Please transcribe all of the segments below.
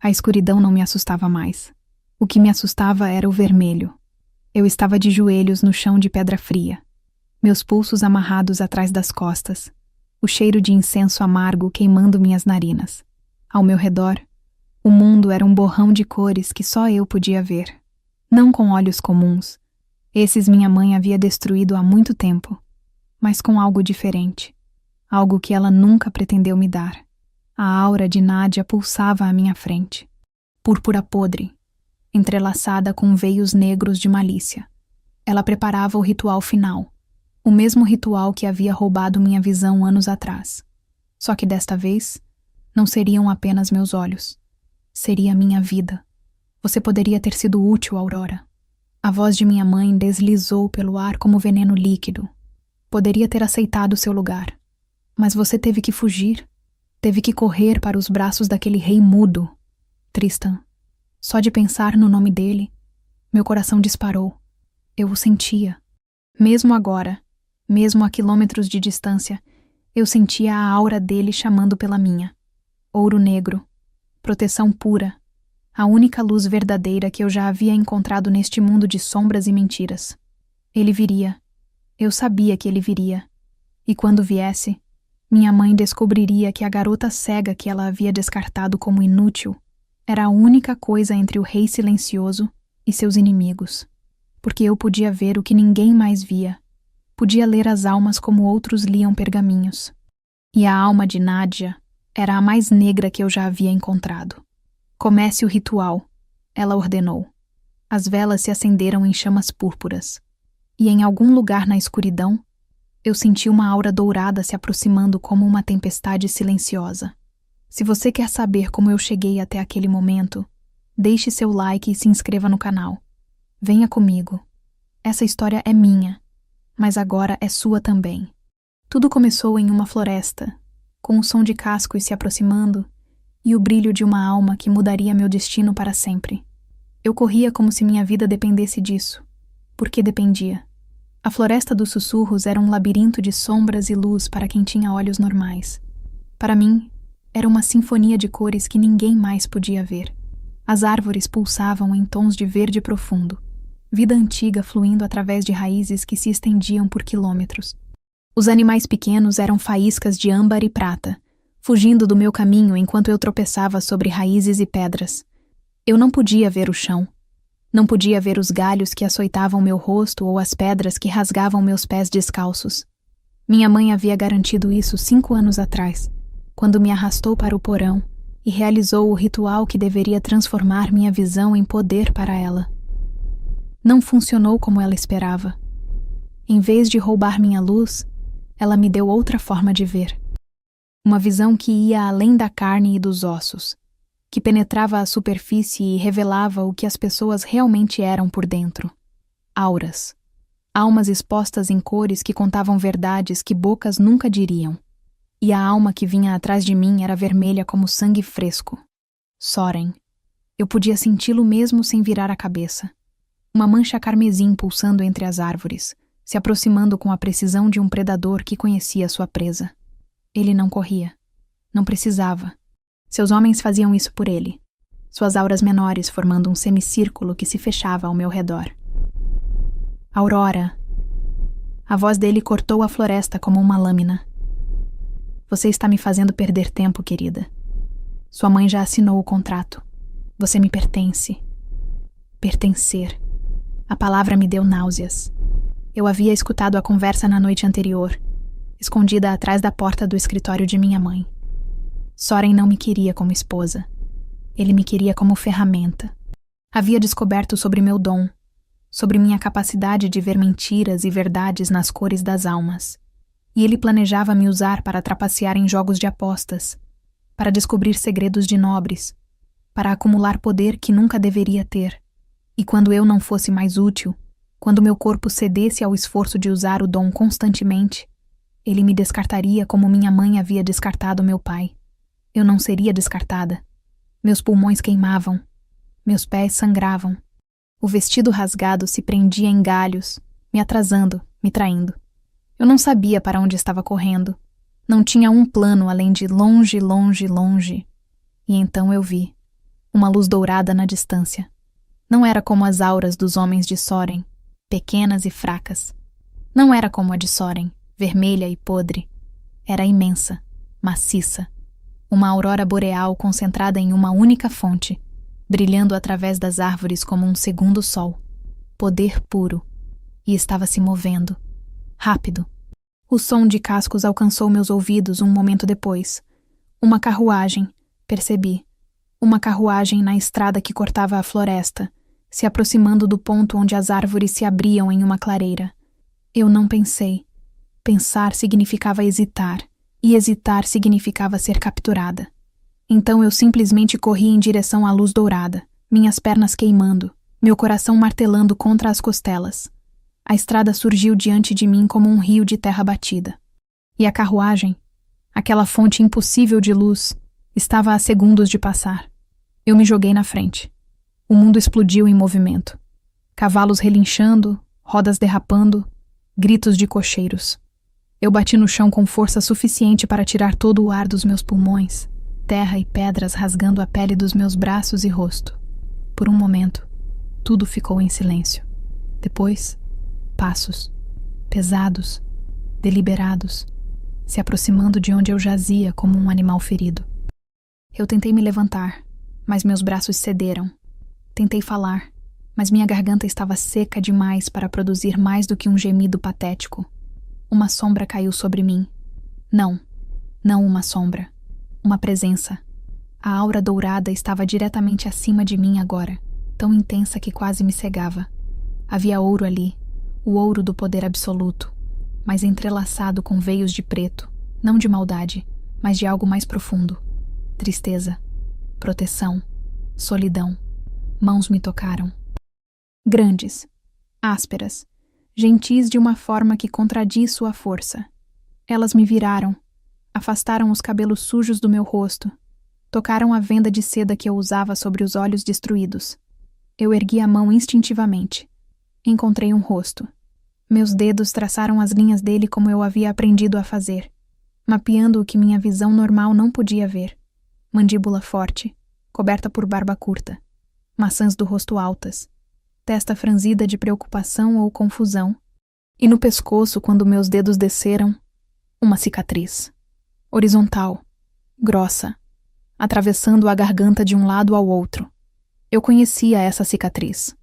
A escuridão não me assustava mais. O que me assustava era o vermelho. Eu estava de joelhos no chão de pedra fria, meus pulsos amarrados atrás das costas, o cheiro de incenso amargo queimando minhas narinas. Ao meu redor, o mundo era um borrão de cores que só eu podia ver. Não com olhos comuns. Esses minha mãe havia destruído há muito tempo, mas com algo diferente. Algo que ela nunca pretendeu me dar. A aura de Nádia pulsava à minha frente. Púrpura podre, entrelaçada com veios negros de malícia. Ela preparava o ritual final, o mesmo ritual que havia roubado minha visão anos atrás. Só que desta vez, não seriam apenas meus olhos. Seria minha vida. Você poderia ter sido útil, Aurora. A voz de minha mãe deslizou pelo ar como veneno líquido. Poderia ter aceitado seu lugar. Mas você teve que fugir. Teve que correr para os braços daquele rei mudo. Tristan, só de pensar no nome dele, meu coração disparou. Eu o sentia. Mesmo agora, mesmo a quilômetros de distância, eu sentia a aura dele chamando pela minha. Ouro negro, proteção pura, a única luz verdadeira que eu já havia encontrado neste mundo de sombras e mentiras. Ele viria. Eu sabia que ele viria. E quando viesse, minha mãe descobriria que a garota cega que ela havia descartado como inútil era a única coisa entre o rei silencioso e seus inimigos. Porque eu podia ver o que ninguém mais via. Podia ler as almas como outros liam pergaminhos. E a alma de Nádia era a mais negra que eu já havia encontrado. Comece o ritual, ela ordenou. As velas se acenderam em chamas púrpuras. E em algum lugar na escuridão, eu senti uma aura dourada se aproximando como uma tempestade silenciosa. Se você quer saber como eu cheguei até aquele momento, deixe seu like e se inscreva no canal. Venha comigo. Essa história é minha, mas agora é sua também. Tudo começou em uma floresta, com o som de cascos se aproximando e o brilho de uma alma que mudaria meu destino para sempre. Eu corria como se minha vida dependesse disso, porque dependia. A Floresta dos Sussurros era um labirinto de sombras e luz para quem tinha olhos normais. Para mim, era uma sinfonia de cores que ninguém mais podia ver. As árvores pulsavam em tons de verde profundo, vida antiga fluindo através de raízes que se estendiam por quilômetros. Os animais pequenos eram faíscas de âmbar e prata, fugindo do meu caminho enquanto eu tropeçava sobre raízes e pedras. Eu não podia ver o chão. Não podia ver os galhos que açoitavam meu rosto ou as pedras que rasgavam meus pés descalços. Minha mãe havia garantido isso 5 anos atrás, quando me arrastou para o porão e realizou o ritual que deveria transformar minha visão em poder para ela. Não funcionou como ela esperava. Em vez de roubar minha luz, ela me deu outra forma de ver. Uma visão que ia além da carne e dos ossos, que penetrava a superfície e revelava o que as pessoas realmente eram por dentro. Auras. Almas expostas em cores que contavam verdades que bocas nunca diriam. E a alma que vinha atrás de mim era vermelha como sangue fresco. Soren. Eu podia senti-lo mesmo sem virar a cabeça. Uma mancha carmesim pulsando entre as árvores, se aproximando com a precisão de um predador que conhecia sua presa. Ele não corria. Não precisava. Seus homens faziam isso por ele. Suas auras menores formando um semicírculo que se fechava ao meu redor. Aurora. A voz dele cortou a floresta como uma lâmina. Você está me fazendo perder tempo, querida. Sua mãe já assinou o contrato. Você me pertence. Pertencer. A palavra me deu náuseas. Eu havia escutado a conversa na noite anterior, escondida atrás da porta do escritório de minha mãe. Soren não me queria como esposa. Ele me queria como ferramenta. Havia descoberto sobre meu dom, sobre minha capacidade de ver mentiras e verdades nas cores das almas. E ele planejava me usar para trapacear em jogos de apostas, para descobrir segredos de nobres, para acumular poder que nunca deveria ter. E quando eu não fosse mais útil, quando meu corpo cedesse ao esforço de usar o dom constantemente, ele me descartaria como minha mãe havia descartado meu pai. Eu não seria descartada. Meus pulmões queimavam. Meus pés sangravam. O vestido rasgado se prendia em galhos, me atrasando, me traindo. Eu não sabia para onde estava correndo. Não tinha um plano além de longe, longe, longe. E então eu vi. uma luz dourada na distância. Não era como as auras dos homens de Soren, pequenas e fracas. Não era como a de Soren, vermelha e podre. Era imensa, maciça. Uma aurora boreal concentrada em uma única fonte, brilhando através das árvores como um segundo sol. Poder puro. E estava se movendo. Rápido. O som de cascos alcançou meus ouvidos um momento depois. Uma carruagem, percebi. Uma carruagem na estrada que cortava a floresta, se aproximando do ponto onde as árvores se abriam em uma clareira. Eu não pensei. Pensar significava hesitar, e hesitar significava ser capturada. Então eu simplesmente corri em direção à luz dourada, minhas pernas queimando, meu coração martelando contra as costelas. A estrada surgiu diante de mim como um rio de terra batida. E a carruagem, aquela fonte impossível de luz, estava a segundos de passar. Eu me joguei na frente. O mundo explodiu em movimento. Cavalos relinchando, rodas derrapando, gritos de cocheiros. Eu bati no chão com força suficiente para tirar todo o ar dos meus pulmões, terra e pedras rasgando a pele dos meus braços e rosto. Por um momento, tudo ficou em silêncio. Depois, passos, pesados, deliberados, se aproximando de onde eu jazia como um animal ferido. Eu tentei me levantar, mas meus braços cederam. Tentei falar, mas minha garganta estava seca demais para produzir mais do que um gemido patético. Uma sombra caiu sobre mim. Não uma sombra. Uma presença. A aura dourada estava diretamente acima de mim agora, tão intensa que quase me cegava. Havia ouro ali, o ouro do poder absoluto, mas entrelaçado com veios de preto, não de maldade, mas de algo mais profundo. Tristeza, proteção, solidão. Mãos me tocaram. Grandes, ásperas, gentis de uma forma que contradiz sua força. Elas me viraram, afastaram os cabelos sujos do meu rosto, tocaram a venda de seda que eu usava sobre os olhos destruídos. Eu ergui a mão instintivamente. Encontrei um rosto. Meus dedos traçaram as linhas dele como eu havia aprendido a fazer, mapeando o que minha visão normal não podia ver. Mandíbula forte, coberta por barba curta. Maçãs do rosto altas, testa franzida de preocupação ou confusão, e no pescoço, quando meus dedos desceram, uma cicatriz. Horizontal, grossa, atravessando a garganta de um lado ao outro. Eu conhecia essa cicatriz.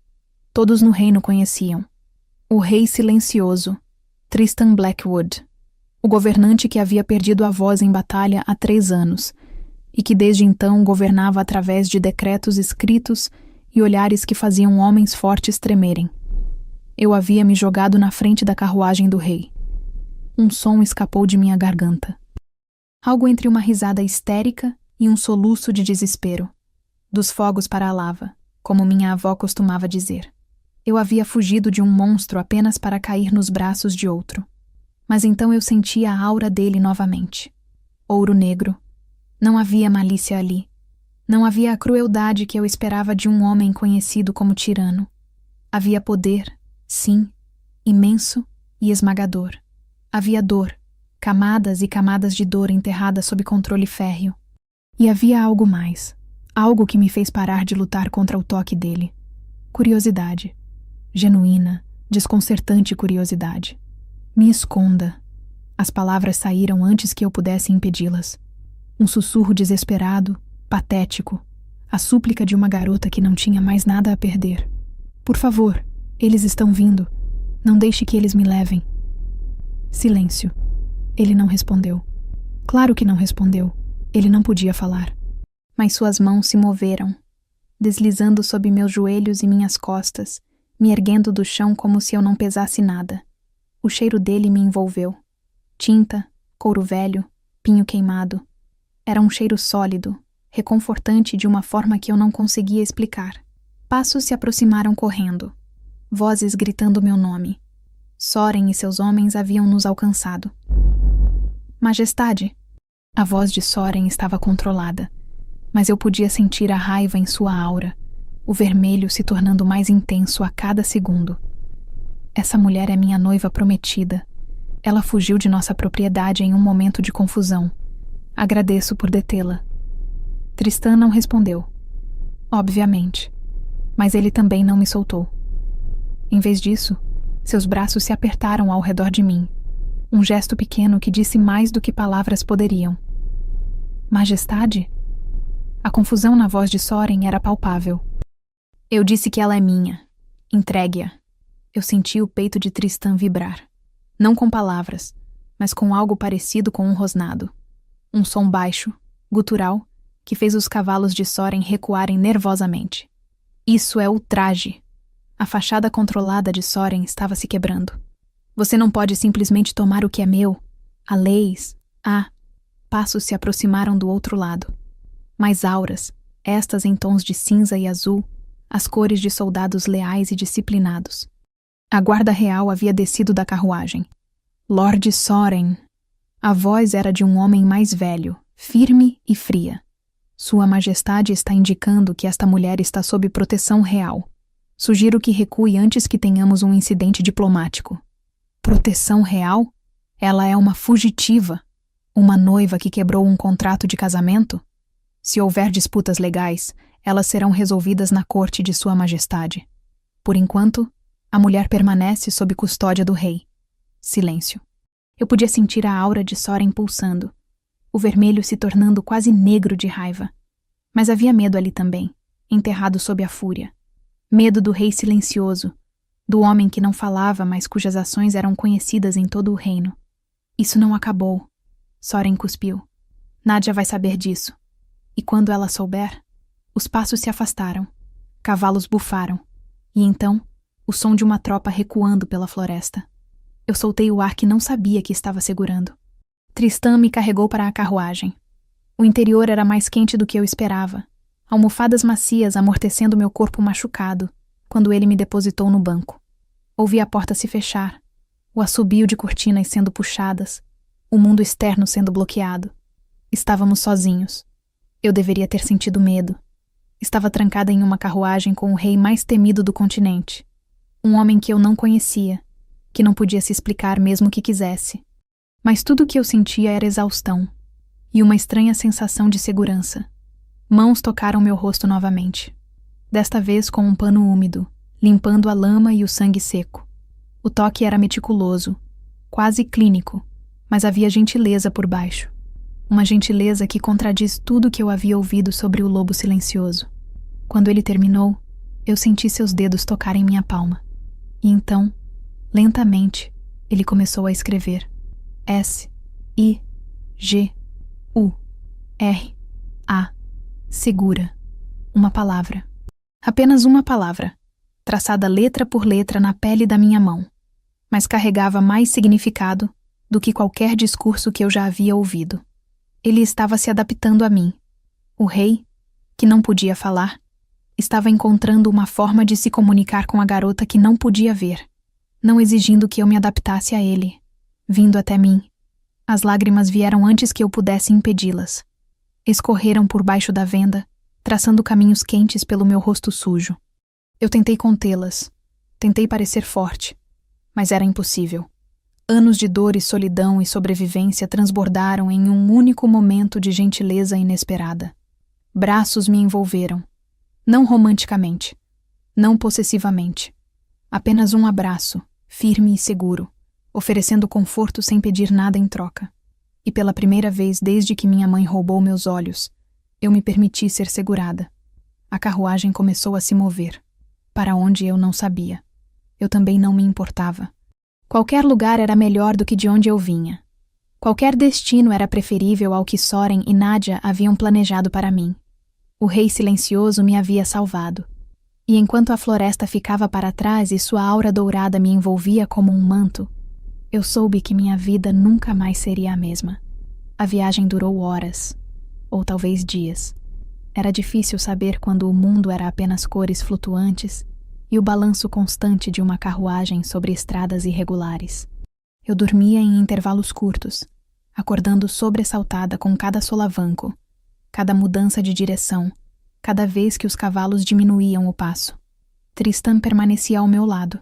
Todos no reino conheciam. O rei silencioso, Tristan Blackwood, o governante que havia perdido a voz em batalha há 3 anos, e que desde então governava através de decretos escritos e olhares que faziam homens fortes tremerem. Eu havia me jogado na frente da carruagem do rei. Um som escapou de minha garganta. Algo entre uma risada histérica e um soluço de desespero. Dos fogos para a lava, como minha avó costumava dizer. Eu havia fugido de um monstro apenas para cair nos braços de outro. Mas então eu sentia a aura dele novamente. Ouro negro. Não havia malícia ali. Não havia a crueldade que eu esperava de um homem conhecido como tirano. Havia poder, sim, imenso e esmagador. Havia dor, camadas e camadas de dor enterradas sob controle férreo. E havia algo mais, algo que me fez parar de lutar contra o toque dele. Curiosidade. Genuína, desconcertante curiosidade. Me esconda. As palavras saíram antes que eu pudesse impedi-las. Um sussurro desesperado, patético, a súplica de uma garota que não tinha mais nada a perder. Por favor, eles estão vindo. Não deixe que eles me levem. Silêncio. Ele não respondeu. Claro que não respondeu. Ele não podia falar. Mas suas mãos se moveram, deslizando sob meus joelhos e minhas costas, me erguendo do chão como se eu não pesasse nada. O cheiro dele me envolveu. Tinta, couro velho, pinho queimado. Era um cheiro sólido, reconfortante de uma forma que eu não conseguia explicar. Passos se aproximaram correndo. Vozes gritando meu nome. Soren e seus homens haviam nos alcançado. Majestade! A voz de Soren estava controlada, mas eu podia sentir a raiva em sua aura, o vermelho se tornando mais intenso a cada segundo. Essa mulher é minha noiva prometida. Ela fugiu de nossa propriedade em um momento de confusão. Agradeço por detê-la. Tristan não respondeu. obviamente. Mas ele também não me soltou. Em vez disso, seus braços se apertaram ao redor de mim. Um gesto pequeno que disse mais do que palavras poderiam. Majestade? A confusão na voz de Soren era palpável. Eu disse que ela é minha. Entregue-a. Eu senti o peito de Tristan vibrar. Não com palavras, mas com algo parecido com um rosnado. Um som baixo, gutural, que fez os cavalos de Soren recuarem nervosamente. Isso é ultraje. A fachada controlada de Soren estava se quebrando. Você não pode simplesmente tomar o que é meu. Há leis. Passos se aproximaram do outro lado. Mais auras, estas em tons de cinza e azul, as cores de soldados leais e disciplinados. A guarda real havia descido da carruagem. Lord Soren. A voz era de um homem mais velho, firme e fria. Sua Majestade está indicando que esta mulher está sob proteção real. Sugiro que recue antes que tenhamos um incidente diplomático. Proteção real? Ela é uma fugitiva. Uma noiva que quebrou um contrato de casamento? Se houver disputas legais, elas serão resolvidas na corte de Sua Majestade. Por enquanto, a mulher permanece sob custódia do rei. Silêncio. Eu podia sentir a aura de Soren pulsando, o vermelho se tornando quase negro de raiva. Mas havia medo ali também, enterrado sob a fúria. Medo do rei silencioso, do homem que não falava, mas cujas ações eram conhecidas em todo o reino. Isso não acabou. Soren cuspiu. Nadia vai saber disso. E quando ela souber, os passos se afastaram, cavalos bufaram, e então, o som de uma tropa recuando pela floresta. Eu soltei o ar que não sabia que estava segurando. Tristan me carregou para a carruagem. O interior era mais quente do que eu esperava, almofadas macias amortecendo meu corpo machucado, quando ele me depositou no banco. Ouvi a porta se fechar, o assobio de cortinas sendo puxadas, o mundo externo sendo bloqueado. Estávamos sozinhos. Eu deveria ter sentido medo. Estava trancada em uma carruagem com o rei mais temido do continente. Um homem que eu não conhecia, que não podia se explicar mesmo que quisesse. Mas tudo o que eu sentia era exaustão e uma estranha sensação de segurança. Mãos tocaram meu rosto novamente. Desta vez com um pano úmido, limpando a lama e o sangue seco. O toque era meticuloso, quase clínico, mas havia gentileza por baixo. Uma gentileza que contradiz tudo que eu havia ouvido sobre o lobo silencioso. Quando ele terminou, eu senti seus dedos tocarem minha palma. E então, lentamente, ele começou a escrever. S-I-G-U-R-A. Segura. Uma palavra. Apenas uma palavra, traçada letra por letra na pele da minha mão, mas carregava mais significado do que qualquer discurso que eu já havia ouvido. Ele estava se adaptando a mim. O rei, que não podia falar, estava encontrando uma forma de se comunicar com a garota que não podia ver, não exigindo que eu me adaptasse a ele, vindo até mim. As lágrimas vieram antes que eu pudesse impedi-las. Escorreram por baixo da venda, traçando caminhos quentes pelo meu rosto sujo. Eu tentei contê-las, tentei parecer forte, mas era impossível. Anos de dor e solidão e sobrevivência transbordaram em um único momento de gentileza inesperada. Braços me envolveram. Não romanticamente, não possessivamente. Apenas um abraço, firme e seguro, oferecendo conforto sem pedir nada em troca. E pela primeira vez desde que minha mãe roubou meus olhos, eu me permiti ser segurada. A carruagem começou a se mover, para onde eu não sabia. Eu também não me importava. Qualquer lugar era melhor do que de onde eu vinha. Qualquer destino era preferível ao que Soren e Nadia haviam planejado para mim. O rei silencioso me havia salvado. E enquanto a floresta ficava para trás e sua aura dourada me envolvia como um manto, eu soube que minha vida nunca mais seria a mesma. A viagem durou horas, ou talvez dias. Era difícil saber quando o mundo era apenas cores flutuantes e o balanço constante de uma carruagem sobre estradas irregulares. Eu dormia em intervalos curtos, acordando sobressaltada com cada solavanco, cada mudança de direção, cada vez que os cavalos diminuíam o passo. Tristan permanecia ao meu lado.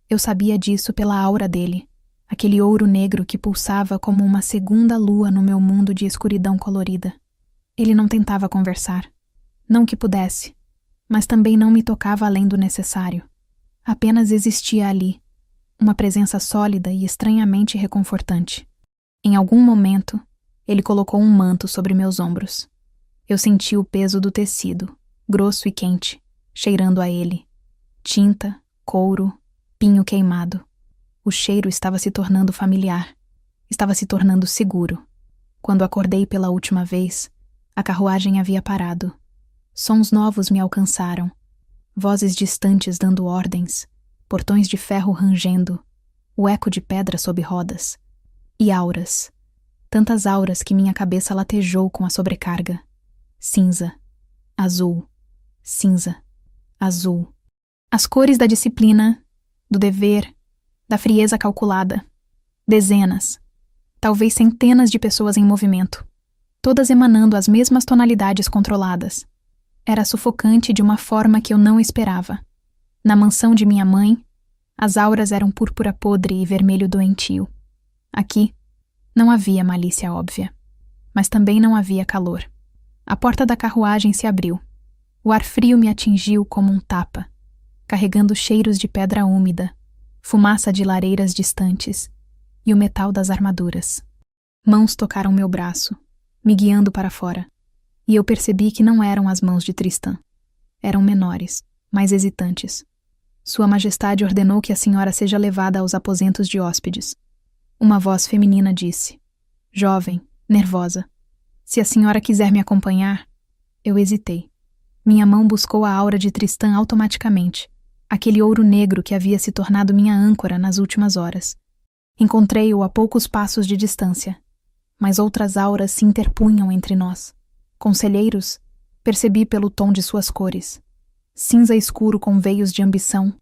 Eu sabia disso pela aura dele, aquele ouro negro que pulsava como uma segunda lua no meu mundo de escuridão colorida. Ele não tentava conversar. Não que pudesse. mas também não me tocava além do necessário. Apenas existia ali, uma presença sólida e estranhamente reconfortante. Em algum momento, ele colocou um manto sobre meus ombros. Eu senti o peso do tecido, grosso e quente, cheirando a ele. Tinta, couro, pinho queimado. O cheiro estava se tornando familiar. Estava se tornando seguro. Quando acordei pela última vez, a carruagem havia parado. Sons novos me alcançaram. Vozes distantes dando ordens, portões de ferro rangendo, o eco de pedra sob rodas. E auras. Tantas auras que minha cabeça latejou com a sobrecarga. Cinza, azul, cinza, azul. As cores da disciplina, do dever, da frieza calculada. Dezenas, talvez centenas de pessoas em movimento, todas emanando as mesmas tonalidades controladas. Era sufocante de uma forma que eu não esperava. Na mansão de minha mãe, as auras eram púrpura podre e vermelho doentio. Aqui, não havia malícia óbvia, mas também não havia calor. A porta da carruagem se abriu. O ar frio me atingiu como um tapa, carregando cheiros de pedra úmida, fumaça de lareiras distantes e o metal das armaduras. Mãos tocaram meu braço, me guiando para fora, e eu percebi que não eram as mãos de Tristan. Eram menores, mais hesitantes. Sua Majestade ordenou que a senhora seja levada aos aposentos de hóspedes. Uma voz feminina disse, jovem, nervosa. Se a senhora quiser me acompanhar... Eu hesitei. Minha mão buscou a aura de Tristan automaticamente, aquele ouro negro que havia se tornado minha âncora nas últimas horas. Encontrei-o a poucos passos de distância, mas outras auras se interpunham entre nós. Conselheiros, percebi pelo tom de suas cores. Cinza escuro com veios de ambição,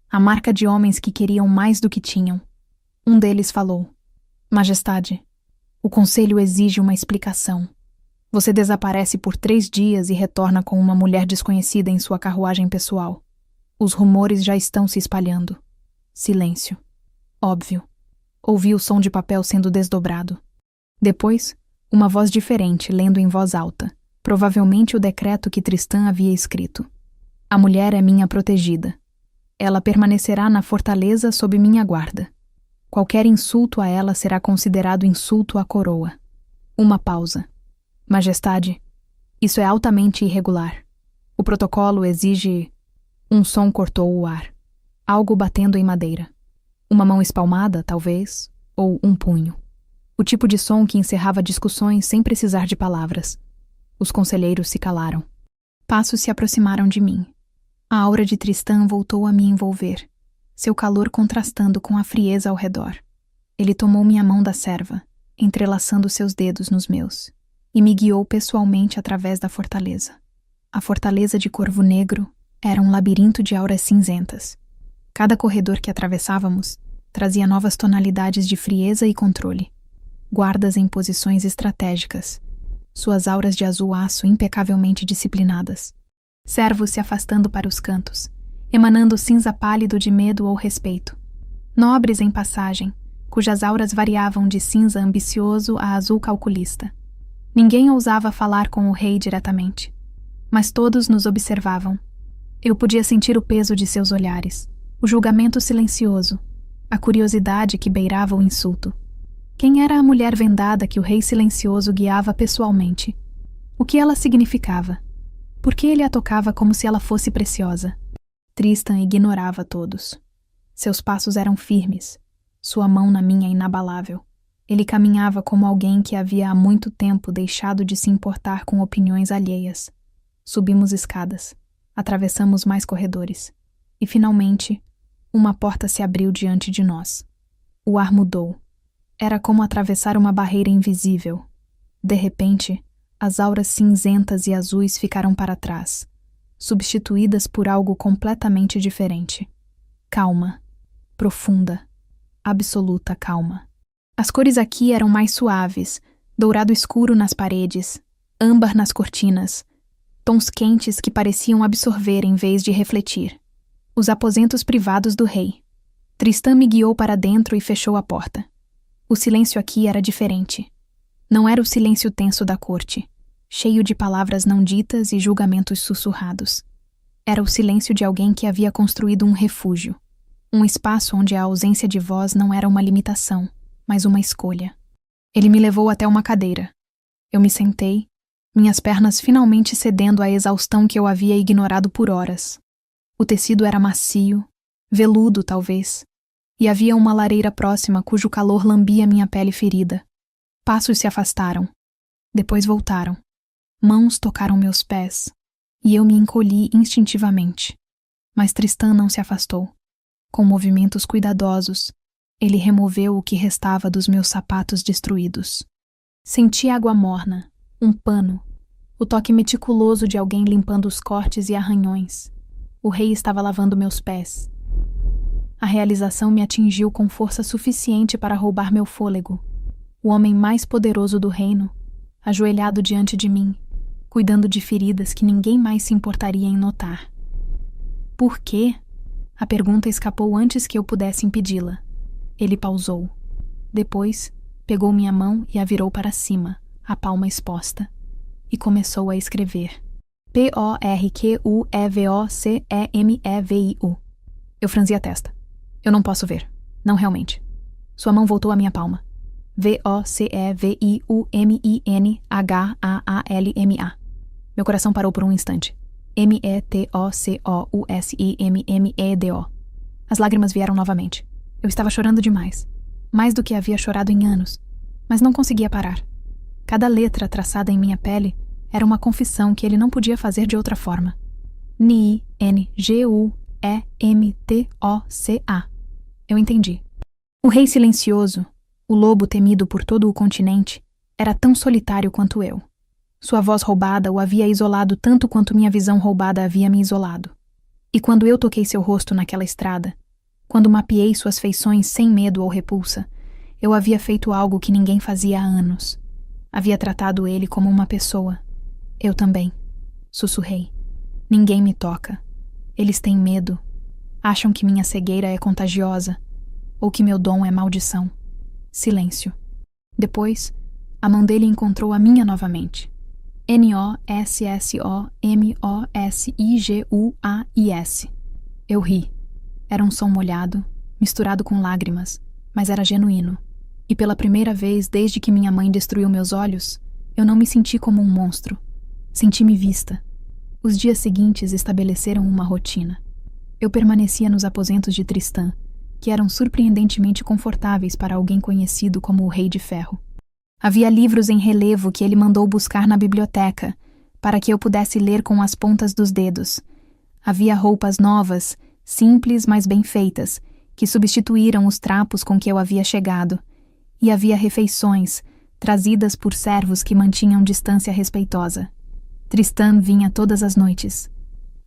a marca de homens que queriam mais do que tinham. Um deles falou, Majestade, o conselho exige uma explicação. Você desaparece por 3 dias e retorna com uma mulher desconhecida em sua carruagem pessoal. Os rumores já estão se espalhando. Silêncio. Óbvio. Ouvi o som de papel sendo desdobrado. Depois, uma voz diferente lendo em voz alta, provavelmente o decreto que Tristan havia escrito. A mulher é minha protegida. Ela permanecerá na fortaleza sob minha guarda. Qualquer insulto a ela será considerado insulto à coroa. Uma pausa. Majestade, isso é altamente irregular. O protocolo exige... Um som cortou o ar. Algo batendo em madeira. Uma mão espalmada, talvez, ou um punho. O tipo de som que encerrava discussões sem precisar de palavras. Os conselheiros se calaram. Passos se aproximaram de mim. A aura de Tristan voltou a me envolver, seu calor contrastando com a frieza ao redor. Ele tomou minha mão da serva, entrelaçando seus dedos nos meus, e me guiou pessoalmente através da fortaleza. A fortaleza de Corvo Negro era um labirinto de auras cinzentas. Cada corredor que atravessávamos trazia novas tonalidades de frieza e controle. Guardas em posições estratégicas, suas auras de azul aço impecavelmente disciplinadas. Servos se afastando para os cantos, emanando cinza pálido de medo ou respeito. Nobres em passagem, cujas auras variavam de cinza ambicioso a azul calculista. Ninguém ousava falar com o rei diretamente, mas todos nos observavam. Eu podia sentir o peso de seus olhares, o julgamento silencioso, a curiosidade que beirava o insulto. Quem era a mulher vendada que o rei silencioso guiava pessoalmente? O que ela significava? Por que ele a tocava como se ela fosse preciosa? Tristan ignorava todos. Seus passos eram firmes, sua mão na minha inabalável. Ele caminhava como alguém que havia há muito tempo deixado de se importar com opiniões alheias. Subimos escadas, atravessamos mais corredores, e finalmente, uma porta se abriu diante de nós. O ar mudou. Era como atravessar uma barreira invisível. De repente, as auras cinzentas e azuis ficaram para trás, substituídas por algo completamente diferente. Calma, profunda, absoluta calma. As cores aqui eram mais suaves, dourado escuro nas paredes, âmbar nas cortinas, tons quentes que pareciam absorver em vez de refletir. Os aposentos privados do rei. Tristan me guiou para dentro e fechou a porta. O silêncio aqui era diferente. Não era o silêncio tenso da corte, cheio de palavras não ditas e julgamentos sussurrados. Era o silêncio de alguém que havia construído um refúgio. Um espaço onde a ausência de voz não era uma limitação, mas uma escolha. Ele me levou até uma cadeira. Eu me sentei, minhas pernas finalmente cedendo à exaustão que eu havia ignorado por horas. O tecido era macio, veludo talvez, e havia uma lareira próxima cujo calor lambia minha pele ferida. Passos se afastaram. Depois voltaram. Mãos tocaram meus pés, e eu me encolhi instintivamente. Mas Tristan não se afastou. Com movimentos cuidadosos, ele removeu o que restava dos meus sapatos destruídos. Senti água morna, um pano, o toque meticuloso de alguém limpando os cortes e arranhões. O rei estava lavando meus pés. A realização me atingiu com força suficiente para roubar meu fôlego. O homem mais poderoso do reino, ajoelhado diante de mim, cuidando de feridas que ninguém mais se importaria em notar. Por quê? A pergunta escapou antes que eu pudesse impedi-la. Ele pausou. Depois, pegou minha mão e a virou para cima, a palma exposta, e começou a escrever. PORQUEVOCEMEVIU. Eu franzi a testa. Eu não posso ver. Não realmente. Sua mão voltou à minha palma. VOCEVIUMINHAALMA. Meu coração parou por um instante. METOCOUSIMMEDO. As lágrimas vieram novamente. Eu estava chorando demais. Mais do que havia chorado em anos. Mas não conseguia parar. Cada letra traçada em minha pele era uma confissão que ele não podia fazer de outra forma. NINGUEMTOCA. Eu entendi. O rei silencioso, o lobo temido por todo o continente, era tão solitário quanto eu. Sua voz roubada o havia isolado tanto quanto minha visão roubada havia me isolado. E quando eu toquei seu rosto naquela estrada, quando mapeei suas feições sem medo ou repulsa, eu havia feito algo que ninguém fazia há anos. Havia tratado ele como uma pessoa. Eu também. Sussurrei. Ninguém me toca. Eles têm medo. Acham que minha cegueira é contagiosa, ou que meu dom é maldição. Silêncio. Depois, a mão dele encontrou a minha novamente. NOSSOMOSIGUAIS. Eu ri. Era um som molhado, misturado com lágrimas, mas era genuíno. E pela primeira vez desde que minha mãe destruiu meus olhos, eu não me senti como um monstro. Senti-me vista. Os dias seguintes estabeleceram uma rotina. Eu permanecia nos aposentos de Tristan, que eram surpreendentemente confortáveis para alguém conhecido como o Rei de Ferro. Havia livros em relevo que ele mandou buscar na biblioteca, para que eu pudesse ler com as pontas dos dedos. Havia roupas novas, simples mas bem feitas, que substituíram os trapos com que eu havia chegado. E havia refeições, trazidas por servos que mantinham distância respeitosa. Tristan vinha todas as noites.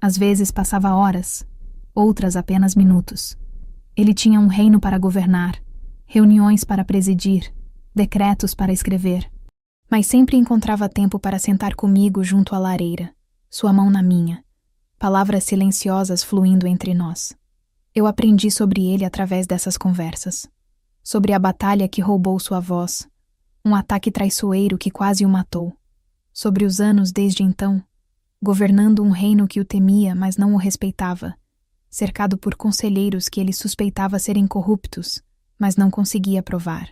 Às vezes passava horas, outras apenas minutos. Ele tinha um reino para governar, reuniões para presidir, decretos para escrever. Mas sempre encontrava tempo para sentar comigo junto à lareira, sua mão na minha, palavras silenciosas fluindo entre nós. Eu aprendi sobre ele através dessas conversas. Sobre a batalha que roubou sua voz, um ataque traiçoeiro que quase o matou. Sobre os anos desde então, governando um reino que o temia, mas não o respeitava, cercado por conselheiros que ele suspeitava serem corruptos, mas não conseguia provar.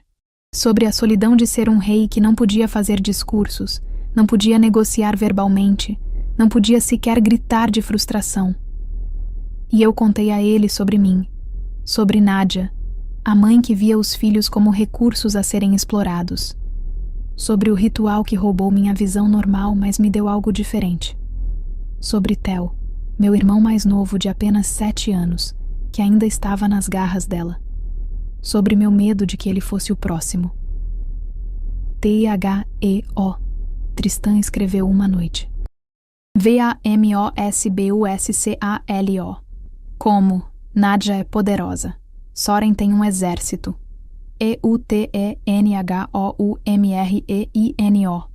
Sobre a solidão de ser um rei que não podia fazer discursos, não podia negociar verbalmente, não podia sequer gritar de frustração. E eu contei a ele sobre mim, sobre Nádia, a mãe que via os filhos como recursos a serem explorados, sobre o ritual que roubou minha visão normal, mas me deu algo diferente, sobre Theo, meu irmão mais novo de apenas 7 anos, que ainda estava nas garras dela, sobre meu medo de que ele fosse o próximo. THEO. Tristan escreveu uma noite. VAMOSBUSCALO. Como Nádia é poderosa. Soren tem um exército. EUTENHOUMREINO.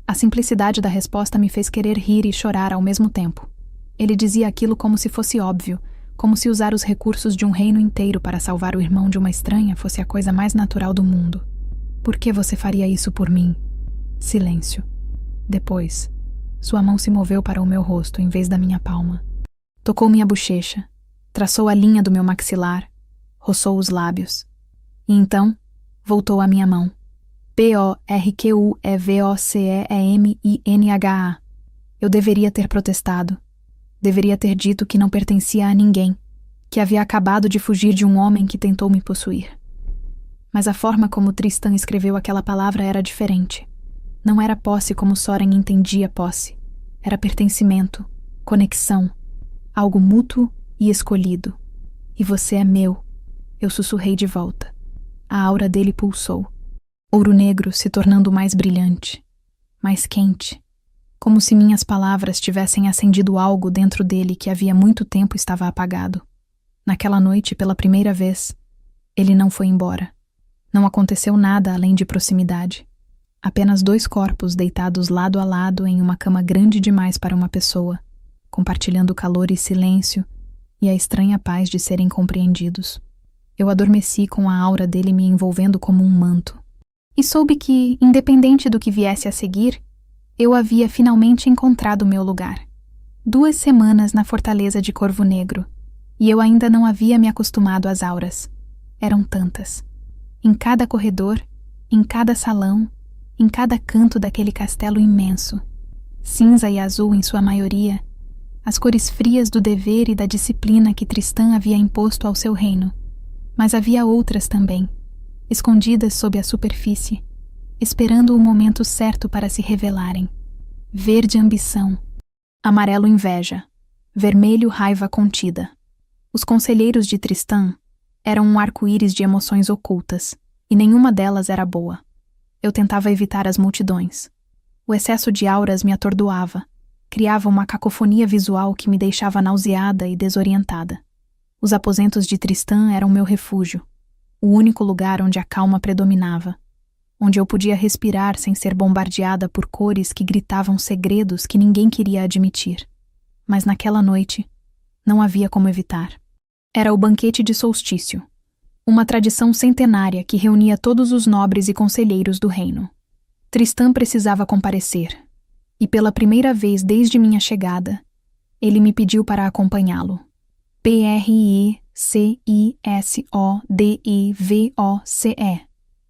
A simplicidade da resposta me fez querer rir e chorar ao mesmo tempo. Ele dizia aquilo como se fosse óbvio, como se usar os recursos de um reino inteiro para salvar o irmão de uma estranha fosse a coisa mais natural do mundo. Por que você faria isso por mim? Silêncio. Depois, sua mão se moveu para o meu rosto em vez da minha palma. Tocou minha bochecha, traçou a linha do meu maxilar, roçou os lábios. E então, voltou à minha mão. PORQUEVOCEEMINHA. Eu deveria ter protestado. Deveria ter dito que não pertencia a ninguém, que havia acabado de fugir de um homem que tentou me possuir. Mas a forma como Tristan escreveu aquela palavra era diferente. Não era posse como Soren entendia posse. Era pertencimento, conexão, algo mútuo e escolhido. E você é meu, eu sussurrei de volta. A aura dele pulsou. Ouro negro se tornando mais brilhante, mais quente, como se minhas palavras tivessem acendido algo dentro dele que havia muito tempo estava apagado. Naquela noite, pela primeira vez, ele não foi embora. Não aconteceu nada além de proximidade. Apenas 2 corpos deitados lado a lado em uma cama grande demais para uma pessoa, compartilhando calor e silêncio e a estranha paz de serem compreendidos. Eu adormeci com a aura dele me envolvendo como um manto. E soube que, independente do que viesse a seguir, eu havia finalmente encontrado meu lugar. 2 semanas na fortaleza de Corvo Negro, e eu ainda não havia me acostumado às auras. Eram tantas. Em cada corredor, em cada salão, em cada canto daquele castelo imenso. Cinza e azul em sua maioria, as cores frias do dever e da disciplina que Tristan havia imposto ao seu reino. Mas havia outras também, escondidas sob a superfície, esperando o momento certo para se revelarem. Verde ambição, amarelo inveja, vermelho raiva contida. Os conselheiros de Tristan eram um arco-íris de emoções ocultas, e nenhuma delas era boa. Eu tentava evitar as multidões. O excesso de auras me atordoava, criava uma cacofonia visual que me deixava nauseada e desorientada. Os aposentos de Tristan eram meu refúgio, o único lugar onde a calma predominava, onde eu podia respirar sem ser bombardeada por cores que gritavam segredos que ninguém queria admitir. Mas naquela noite, não havia como evitar. Era o banquete de solstício, uma tradição centenária que reunia todos os nobres e conselheiros do reino. Tristan precisava comparecer, e pela primeira vez desde minha chegada, ele me pediu para acompanhá-lo. PRICISODIVOCE.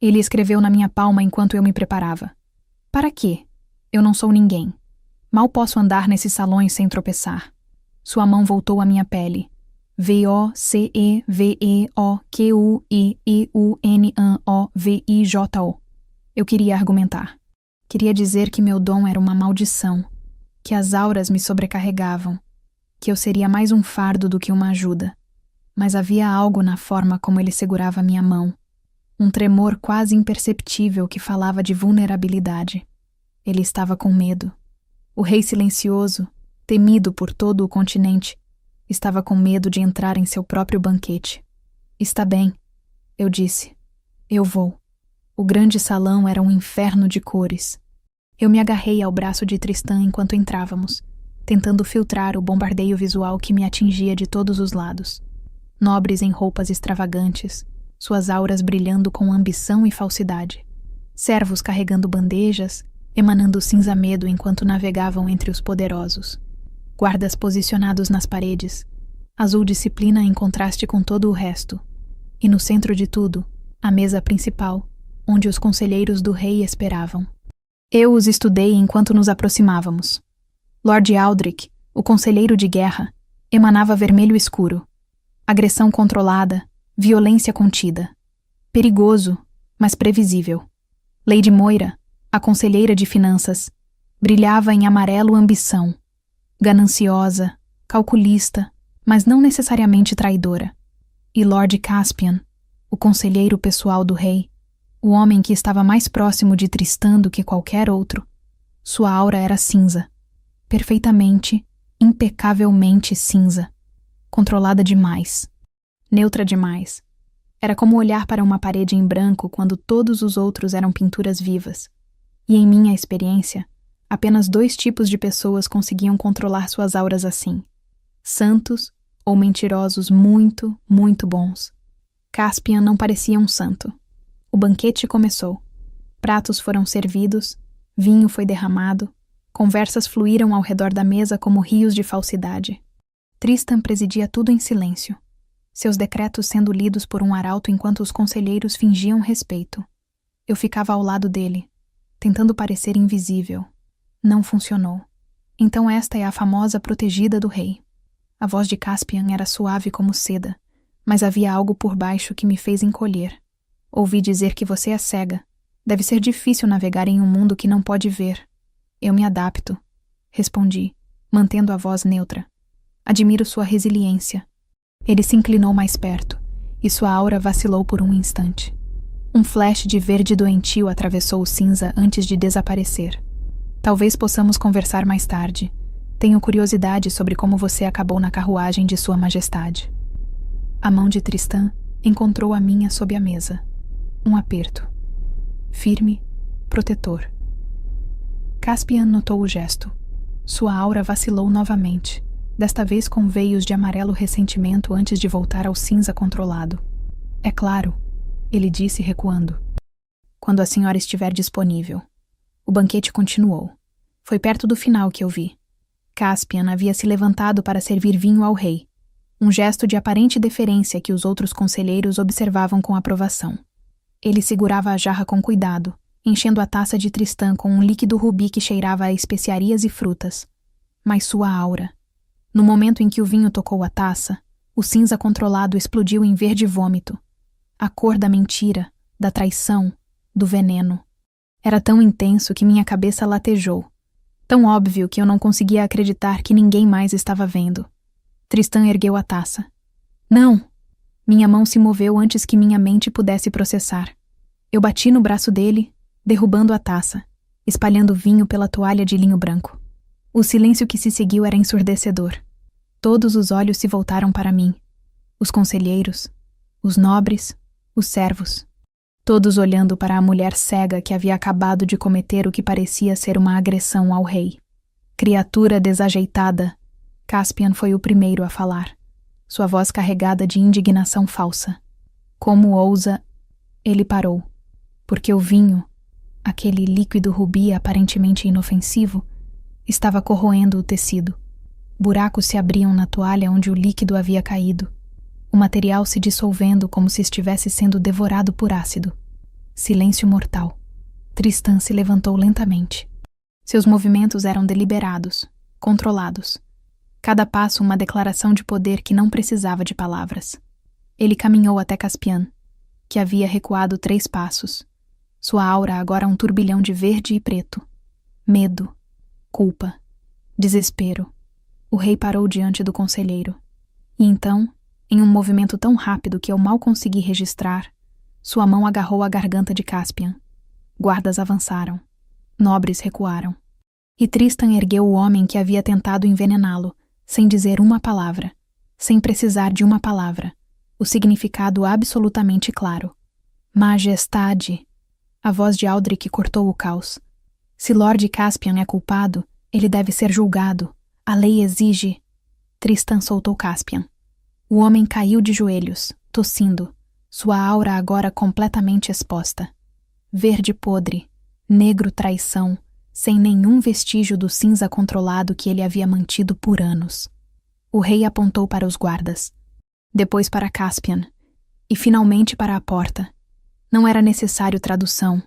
Ele escreveu na minha palma enquanto eu me preparava. Para quê? Eu não sou ninguém. Mal posso andar nesses salões sem tropeçar. Sua mão voltou à minha pele. VOCEVEOQUIIUNOVIJO. Eu queria argumentar. Queria dizer que meu dom era uma maldição, que as auras me sobrecarregavam, que eu seria mais um fardo do que uma ajuda. Mas havia algo na forma como ele segurava minha mão, um tremor quase imperceptível que falava de vulnerabilidade. Ele estava com medo. O rei silencioso, temido por todo o continente, estava com medo de entrar em seu próprio banquete. Está bem, eu disse. Eu vou. O grande salão era um inferno de cores. Eu me agarrei ao braço de Tristan enquanto entrávamos, tentando filtrar o bombardeio visual que me atingia de todos os lados. Nobres em roupas extravagantes, suas auras brilhando com ambição e falsidade. Servos carregando bandejas, emanando cinza-medo enquanto navegavam entre os poderosos. Guardas posicionados nas paredes, azul disciplina em contraste com todo o resto. E no centro de tudo, a mesa principal, onde os conselheiros do rei esperavam. Eu os estudei enquanto nos aproximávamos. Lord Aldrich, o conselheiro de guerra, emanava vermelho escuro. Agressão controlada, violência contida. Perigoso, mas previsível. Lady Moira, a conselheira de finanças, brilhava em amarelo ambição. Gananciosa, calculista, mas não necessariamente traidora. E Lord Caspian, o conselheiro pessoal do rei, o homem que estava mais próximo de Tristan do que qualquer outro, sua aura era cinza. Perfeitamente, impecavelmente cinza. Controlada demais. Neutra demais. Era como olhar para uma parede em branco quando todos os outros eram pinturas vivas. E em minha experiência, apenas 2 tipos de pessoas conseguiam controlar suas auras assim. Santos ou mentirosos muito, muito bons. Caspian não parecia um santo. O banquete começou. Pratos foram servidos, vinho foi derramado, conversas fluíram ao redor da mesa como rios de falsidade. Tristan presidia tudo em silêncio, seus decretos sendo lidos por um arauto enquanto os conselheiros fingiam respeito. Eu ficava ao lado dele, tentando parecer invisível. Não funcionou. Então esta é a famosa protegida do rei. A voz de Caspian era suave como seda, mas havia algo por baixo que me fez encolher. Ouvi dizer que você é cega. Deve ser difícil navegar em um mundo que não pode ver. Eu me adapto, respondi, mantendo a voz neutra. Admiro sua resiliência. Ele se inclinou mais perto, e sua aura vacilou por um instante. Um flash de verde doentio atravessou o cinza antes de desaparecer. Talvez possamos conversar mais tarde. Tenho curiosidade sobre como você acabou na carruagem de Sua Majestade. A mão de Tristan encontrou a minha sob a mesa. Um aperto. Firme, protetor. Caspian notou o gesto. Sua aura vacilou novamente, desta vez com veios de amarelo ressentimento antes de voltar ao cinza controlado. É claro, ele disse recuando. Quando a senhora estiver disponível. O banquete continuou. Foi perto do final que eu vi. Caspian havia se levantado para servir vinho ao rei, um gesto de aparente deferência que os outros conselheiros observavam com aprovação. Ele segurava a jarra com cuidado, enchendo a taça de Tristan com um líquido rubi que cheirava a especiarias e frutas. Mas sua aura. No momento em que o vinho tocou a taça, o cinza controlado explodiu em verde vômito. A cor da mentira, da traição, do veneno. Era tão intenso que minha cabeça latejou. Tão óbvio que eu não conseguia acreditar que ninguém mais estava vendo. Tristan ergueu a taça. Não! Minha mão se moveu antes que minha mente pudesse processar. Eu bati no braço dele, derrubando a taça, espalhando vinho pela toalha de linho branco. O silêncio que se seguiu era ensurdecedor. Todos os olhos se voltaram para mim. Os conselheiros, os nobres, os servos. Todos olhando para a mulher cega que havia acabado de cometer o que parecia ser uma agressão ao rei. Criatura desajeitada. Caspian foi o primeiro a falar, sua voz carregada de indignação falsa. Como ousa... Ele parou, porque o vinho, aquele líquido rubi aparentemente inofensivo, estava corroendo o tecido. Buracos se abriam na toalha onde o líquido havia caído, o material se dissolvendo como se estivesse sendo devorado por ácido. Silêncio mortal. Tristan se levantou lentamente. Seus movimentos eram deliberados, controlados. Cada passo uma declaração de poder que não precisava de palavras. Ele caminhou até Caspian, que havia recuado 3 passos. Sua aura agora um turbilhão de verde e preto. Medo, culpa, desespero. O rei parou diante do conselheiro. E então, em um movimento tão rápido que eu mal consegui registrar, sua mão agarrou a garganta de Caspian. Guardas avançaram. Nobres recuaram. E Tristan ergueu o homem que havia tentado envenená-lo, sem dizer uma palavra, sem precisar de uma palavra, o significado absolutamente claro. Majestade! A voz de Aldrich cortou o caos. Se Lord Caspian é culpado, ele deve ser julgado. A lei exige... Tristan soltou Caspian. O homem caiu de joelhos, tossindo, sua aura agora completamente exposta. Verde podre, negro traição, sem nenhum vestígio do cinza controlado que ele havia mantido por anos. O rei apontou para os guardas, depois para Caspian, e finalmente para a porta. Não era necessário tradução.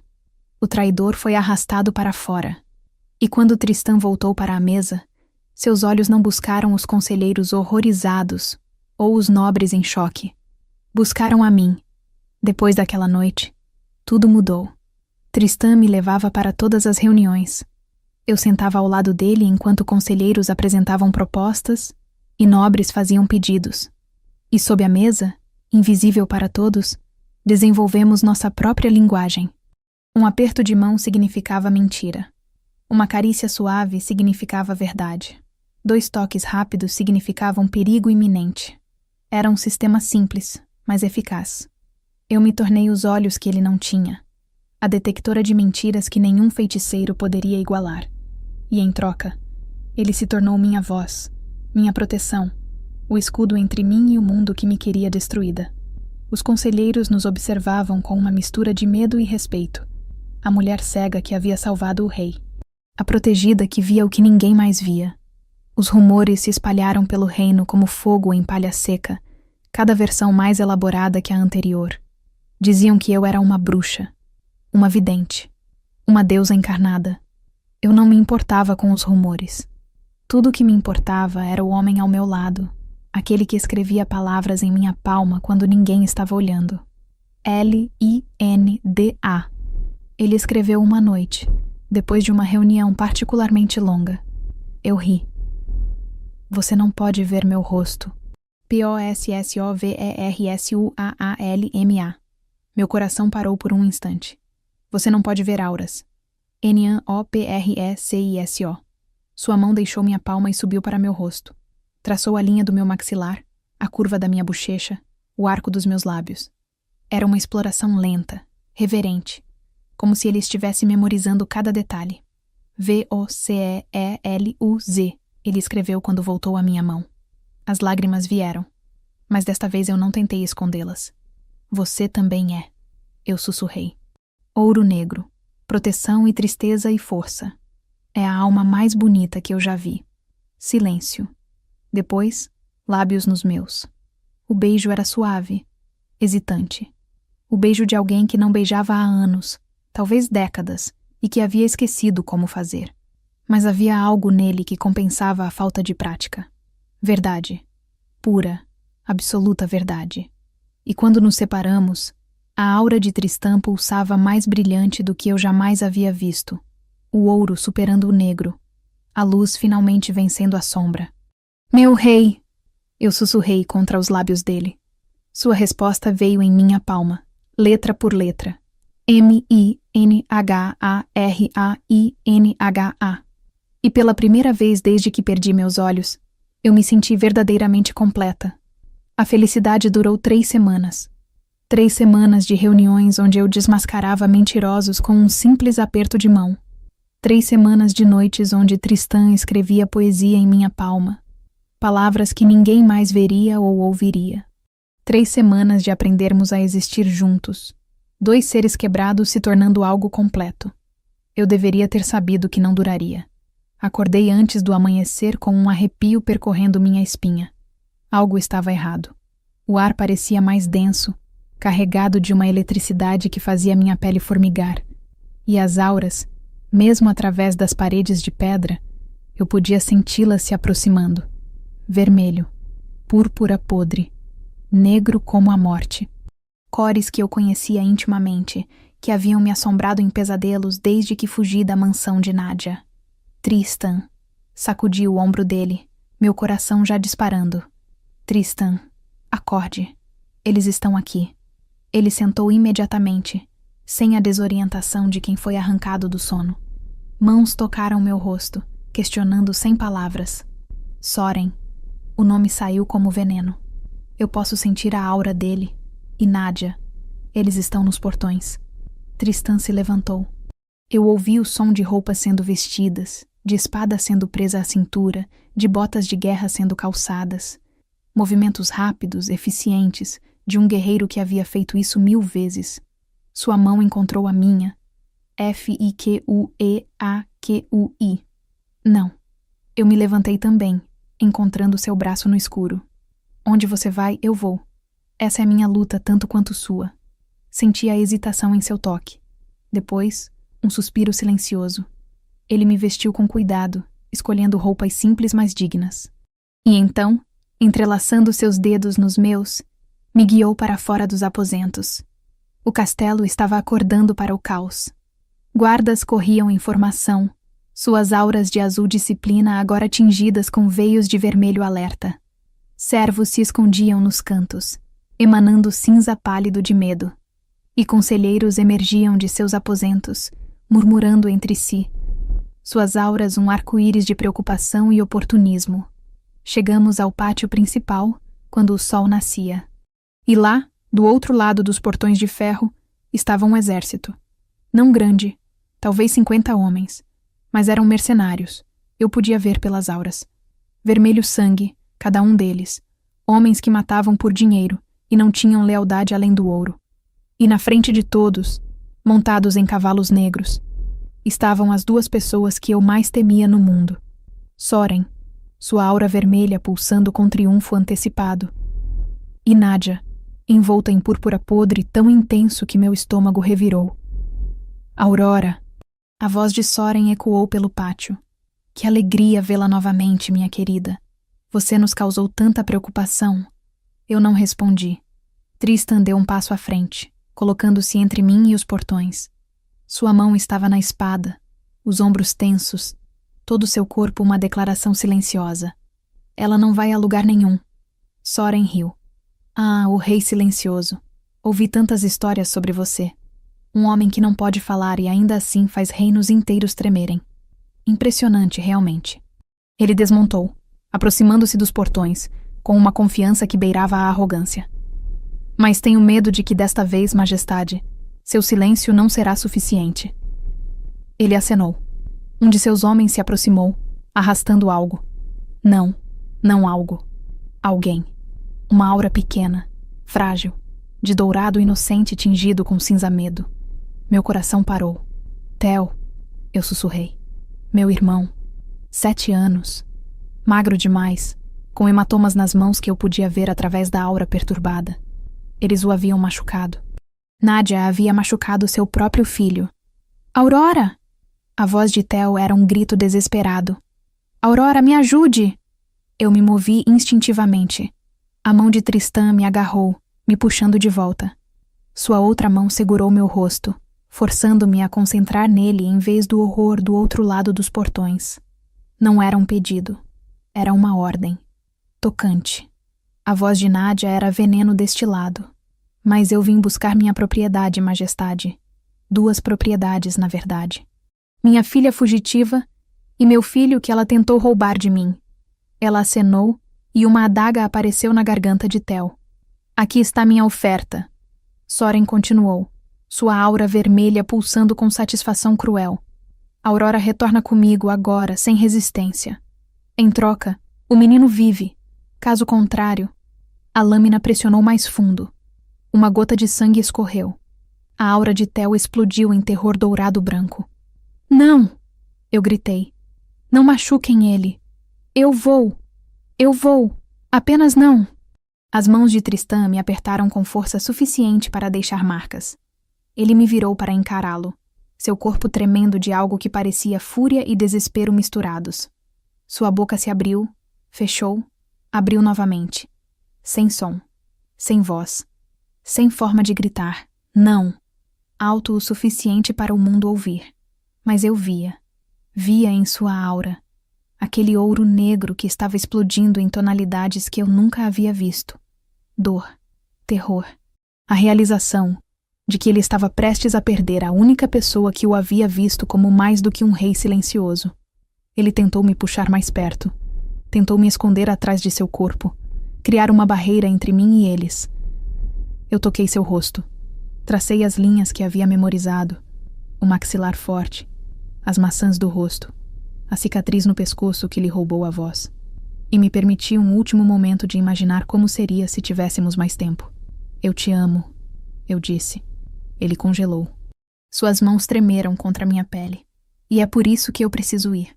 O traidor foi arrastado para fora. E quando Tristan voltou para a mesa, seus olhos não buscaram os conselheiros horrorizados ou os nobres em choque. Buscaram a mim. Depois daquela noite, tudo mudou. Tristan me levava para todas as reuniões. Eu sentava ao lado dele enquanto conselheiros apresentavam propostas e nobres faziam pedidos. E sob a mesa, invisível para todos, desenvolvemos nossa própria linguagem. Um aperto de mão significava mentira. Uma carícia suave significava verdade. 2 toques rápidos significavam perigo iminente. Era um sistema simples, mas eficaz. Eu me tornei os olhos que ele não tinha, a detectora de mentiras que nenhum feiticeiro poderia igualar. E em troca, ele se tornou minha voz, minha proteção, o escudo entre mim e o mundo que me queria destruída. Os conselheiros nos observavam com uma mistura de medo e respeito. A mulher cega que havia salvado o rei. A protegida que via o que ninguém mais via. Os rumores se espalharam pelo reino como fogo em palha seca, cada versão mais elaborada que a anterior. Diziam que eu era uma bruxa, uma vidente, uma deusa encarnada. Eu não me importava com os rumores. Tudo o que me importava era o homem ao meu lado, aquele que escrevia palavras em minha palma quando ninguém estava olhando. Linda. Ele escreveu uma noite, depois de uma reunião particularmente longa. Eu ri. Você não pode ver meu rosto. POSSOVERSUAALMA. Meu coração parou por um instante. Você não pode ver auras. NAOPRECISO. Sua mão deixou minha palma e subiu para meu rosto. Traçou a linha do meu maxilar, a curva da minha bochecha, o arco dos meus lábios. Era uma exploração lenta, reverente, como se ele estivesse memorizando cada detalhe. VOCELUZ, ele escreveu quando voltou à minha mão. As lágrimas vieram, mas desta vez eu não tentei escondê-las. Você também é, eu sussurrei. Ouro negro, proteção e tristeza e força. É a alma mais bonita que eu já vi. Silêncio. Depois, lábios nos meus. O beijo era suave, hesitante. O beijo de alguém que não beijava há anos, talvez décadas, e que havia esquecido como fazer. Mas havia algo nele que compensava a falta de prática. Verdade. Pura, absoluta verdade. E quando nos separamos, a aura de Tristã pulsava mais brilhante do que eu jamais havia visto. O ouro superando o negro. A luz finalmente vencendo a sombra. Meu rei! Eu sussurrei contra os lábios dele. Sua resposta veio em minha palma, letra por letra. MINHARAINHA. E pela primeira vez desde que perdi meus olhos, eu me senti verdadeiramente completa. A felicidade durou 3 semanas. 3 semanas de reuniões onde eu desmascarava mentirosos com um simples aperto de mão. 3 semanas de noites onde Tristã escrevia poesia em minha palma. Palavras que ninguém mais veria ou ouviria. 3 semanas de aprendermos a existir juntos. 2 seres quebrados se tornando algo completo. Eu deveria ter sabido que não duraria. Acordei antes do amanhecer com um arrepio percorrendo minha espinha. Algo estava errado. O ar parecia mais denso, carregado de uma eletricidade que fazia minha pele formigar. E as auras, mesmo através das paredes de pedra, eu podia senti-las se aproximando. Vermelho, púrpura podre, negro como a morte. Cores que eu conhecia intimamente, que haviam me assombrado em pesadelos desde que fugi da mansão de Nádia. Tristã. Sacudi o ombro dele, meu coração já disparando. Tristã, acorde. Eles estão aqui. Ele sentou imediatamente, sem a desorientação de quem foi arrancado do sono. Mãos tocaram meu rosto, questionando sem palavras. Soren. O nome saiu como veneno. Eu posso sentir a aura dele. E Nádia. Eles estão nos portões. Tristã se levantou. Eu ouvi o som de roupas sendo vestidas, de espada sendo presa à cintura, de botas de guerra sendo calçadas. Movimentos rápidos, eficientes, de um guerreiro que havia feito isso 1000 vezes. Sua mão encontrou a minha. FIQUEAQUI. Não. Eu me levantei também, encontrando seu braço no escuro. Onde você vai, eu vou. Essa é minha luta tanto quanto sua. Senti a hesitação em seu toque. Depois, um suspiro silencioso. Ele me vestiu com cuidado, escolhendo roupas simples mas dignas. E então, entrelaçando seus dedos nos meus, me guiou para fora dos aposentos. O castelo estava acordando para o caos. Guardas corriam em formação, suas auras de azul disciplina agora tingidas com veios de vermelho alerta. Servos se escondiam nos cantos, emanando cinza pálido de medo. E conselheiros emergiam de seus aposentos, murmurando entre si. Suas auras um arco-íris de preocupação e oportunismo. Chegamos ao pátio principal, quando o sol nascia. E lá, do outro lado dos portões de ferro, estava um exército. Não grande, talvez 50 homens, mas eram mercenários. Eu podia ver pelas auras. Vermelho sangue, cada um deles. Homens que matavam por dinheiro e não tinham lealdade além do ouro. E na frente de todos, montados em cavalos negros, estavam as 2 pessoas que eu mais temia no mundo. Soren, sua aura vermelha pulsando com triunfo antecipado. E Nádia, envolta em púrpura podre tão intenso que meu estômago revirou. Aurora! A voz de Soren ecoou pelo pátio. Que alegria vê-la novamente, minha querida. Você nos causou tanta preocupação. Eu não respondi. Tristan deu um passo à frente, colocando-se entre mim e os portões. Sua mão estava na espada, os ombros tensos, todo seu corpo uma declaração silenciosa. Ela não vai a lugar nenhum. Soren riu. Ah, o rei silencioso. Ouvi tantas histórias sobre você. Um homem que não pode falar e ainda assim faz reinos inteiros tremerem. Impressionante, realmente. Ele desmontou, aproximando-se dos portões, com uma confiança que beirava a arrogância. Mas tenho medo de que desta vez, majestade, seu silêncio não será suficiente. Ele acenou. Um de seus homens se aproximou, arrastando algo. Não algo. Alguém. Uma aura pequena, frágil, de dourado inocente tingido com cinza-medo. Meu coração parou. Theo, eu sussurrei. Meu irmão. 7 anos. Magro demais, com hematomas nas mãos que eu podia ver através da aura perturbada. Eles o haviam machucado. Nádia havia machucado seu próprio filho. Aurora! A voz de Theo era um grito desesperado. Aurora, me ajude! Eu me movi instintivamente. A mão de Tristan me agarrou, me puxando de volta. Sua outra mão segurou meu rosto, forçando-me a concentrar nele em vez do horror do outro lado dos portões. Não era um pedido. Era uma ordem. Tocante. A voz de Nádia era veneno destilado. Mas eu vim buscar minha propriedade, majestade. 2 propriedades, na verdade. Minha filha fugitiva e meu filho que ela tentou roubar de mim. Ela acenou e uma adaga apareceu na garganta de Theo. Aqui está minha oferta. Soren continuou, sua aura vermelha pulsando com satisfação cruel. Aurora retorna comigo agora, sem resistência. Em troca, o menino vive. Caso contrário, a lâmina pressionou mais fundo. Uma gota de sangue escorreu. A aura de Theo explodiu em terror dourado-branco. Não! Eu gritei. Não machuquem ele. Eu vou! Eu vou! Apenas não! As mãos de Tristan me apertaram com força suficiente para deixar marcas. Ele me virou para encará-lo, seu corpo tremendo de algo que parecia fúria e desespero misturados. Sua boca se abriu, fechou, abriu novamente. Sem som, sem voz, sem forma de gritar, não, alto o suficiente para o mundo ouvir. Mas eu via em sua aura, aquele ouro negro que estava explodindo em tonalidades que eu nunca havia visto. Dor, terror, a realização de que ele estava prestes a perder a única pessoa que o havia visto como mais do que um rei silencioso. Ele tentou me puxar mais perto, tentou me esconder atrás de seu corpo, criar uma barreira entre mim e eles. Eu toquei seu rosto, tracei as linhas que havia memorizado, o maxilar forte, as maçãs do rosto, a cicatriz no pescoço que lhe roubou a voz. E me permiti um último momento de imaginar como seria se tivéssemos mais tempo. Eu te amo, eu disse. Ele congelou. Suas mãos tremeram contra minha pele. E é por isso que eu preciso ir.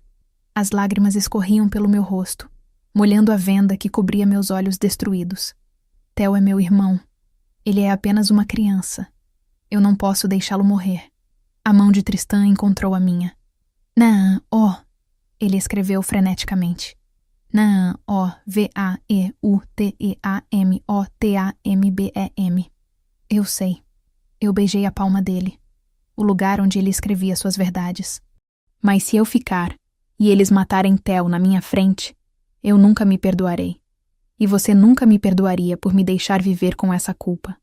As lágrimas escorriam pelo meu rosto, molhando a venda que cobria meus olhos destruídos. Theo é meu irmão. Ele é apenas uma criança. Eu não posso deixá-lo morrer. A mão de Tristan encontrou a minha. Não, ó, ele escreveu freneticamente. Não, ó, V-A-E-U-T-E-A-M-O-T-A-M-B-E-M. Eu sei. Eu beijei a palma dele, o lugar onde ele escrevia suas verdades. Mas se eu ficar e eles matarem Theo na minha frente, eu nunca me perdoarei. E você nunca me perdoaria por me deixar viver com essa culpa.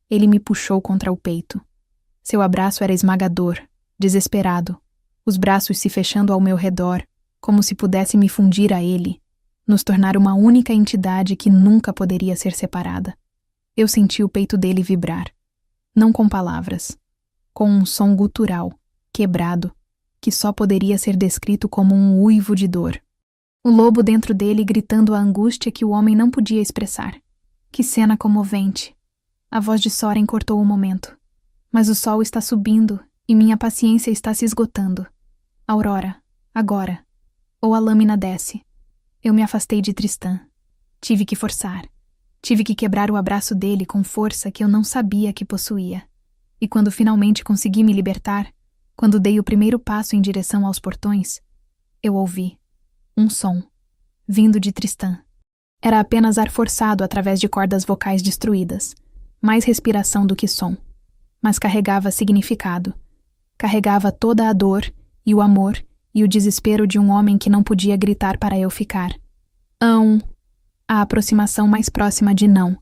Ele me puxou contra o peito. Seu abraço era esmagador, desesperado, os braços se fechando ao meu redor, como se pudesse me fundir a ele, nos tornar uma única entidade que nunca poderia ser separada. Eu senti o peito dele vibrar. Não com palavras, com um som gutural, quebrado, que só poderia ser descrito como um uivo de dor. O lobo dentro dele gritando a angústia que o homem não podia expressar. Que cena comovente! A voz de Soren cortou o momento. Mas o sol está subindo e minha paciência está se esgotando. Aurora, agora. Ou a lâmina desce. Eu me afastei de Tristan. Tive que forçar. Tive que quebrar o abraço dele com força que eu não sabia que possuía. E quando finalmente consegui me libertar, quando dei o primeiro passo em direção aos portões, eu ouvi um som, vindo de Tristan. Era apenas ar forçado através de cordas vocais destruídas, mais respiração do que som, mas carregava significado. Carregava toda a dor e o amor e o desespero de um homem que não podia gritar para eu ficar. A aproximação mais próxima de não,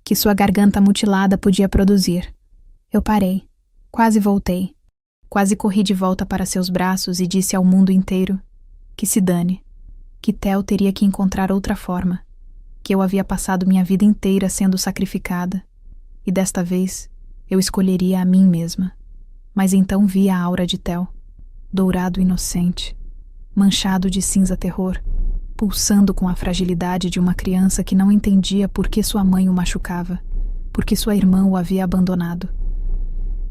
que sua garganta mutilada podia produzir. Eu parei, quase voltei, quase corri de volta para seus braços e disse ao mundo inteiro que se dane, que Theo teria que encontrar outra forma, que eu havia passado minha vida inteira sendo sacrificada, e desta vez eu escolheria a mim mesma. Mas então vi a aura de Theo, dourado inocente, manchado de cinza terror, pulsando com a fragilidade de uma criança que não entendia por que sua mãe o machucava, porque sua irmã o havia abandonado.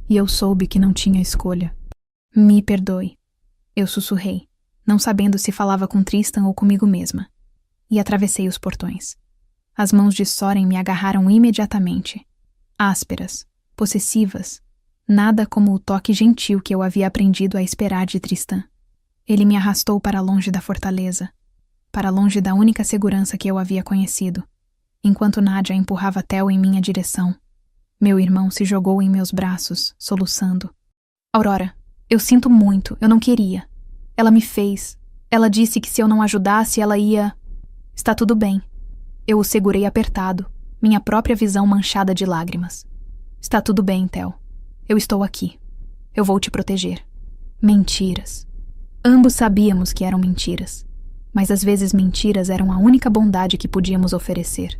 E eu soube que não tinha escolha. Me perdoe, eu sussurrei, não sabendo se falava com Tristan ou comigo mesma, e atravessei os portões. As mãos de Soren me agarraram imediatamente, ásperas, possessivas, nada como o toque gentil que eu havia aprendido a esperar de Tristan. Ele me arrastou para longe da fortaleza, para longe da única segurança que eu havia conhecido, enquanto Nadia empurrava Theo em minha direção. Meu irmão se jogou em meus braços, soluçando. Aurora, eu sinto muito, eu não queria. Ela me fez. Ela disse que se eu não ajudasse, ela ia... Está tudo bem. Eu o segurei apertado, minha própria visão manchada de lágrimas. Está tudo bem, Theo. Eu estou aqui. Eu vou te proteger. Mentiras. Ambos sabíamos que eram mentiras, mas às vezes mentiras eram a única bondade que podíamos oferecer.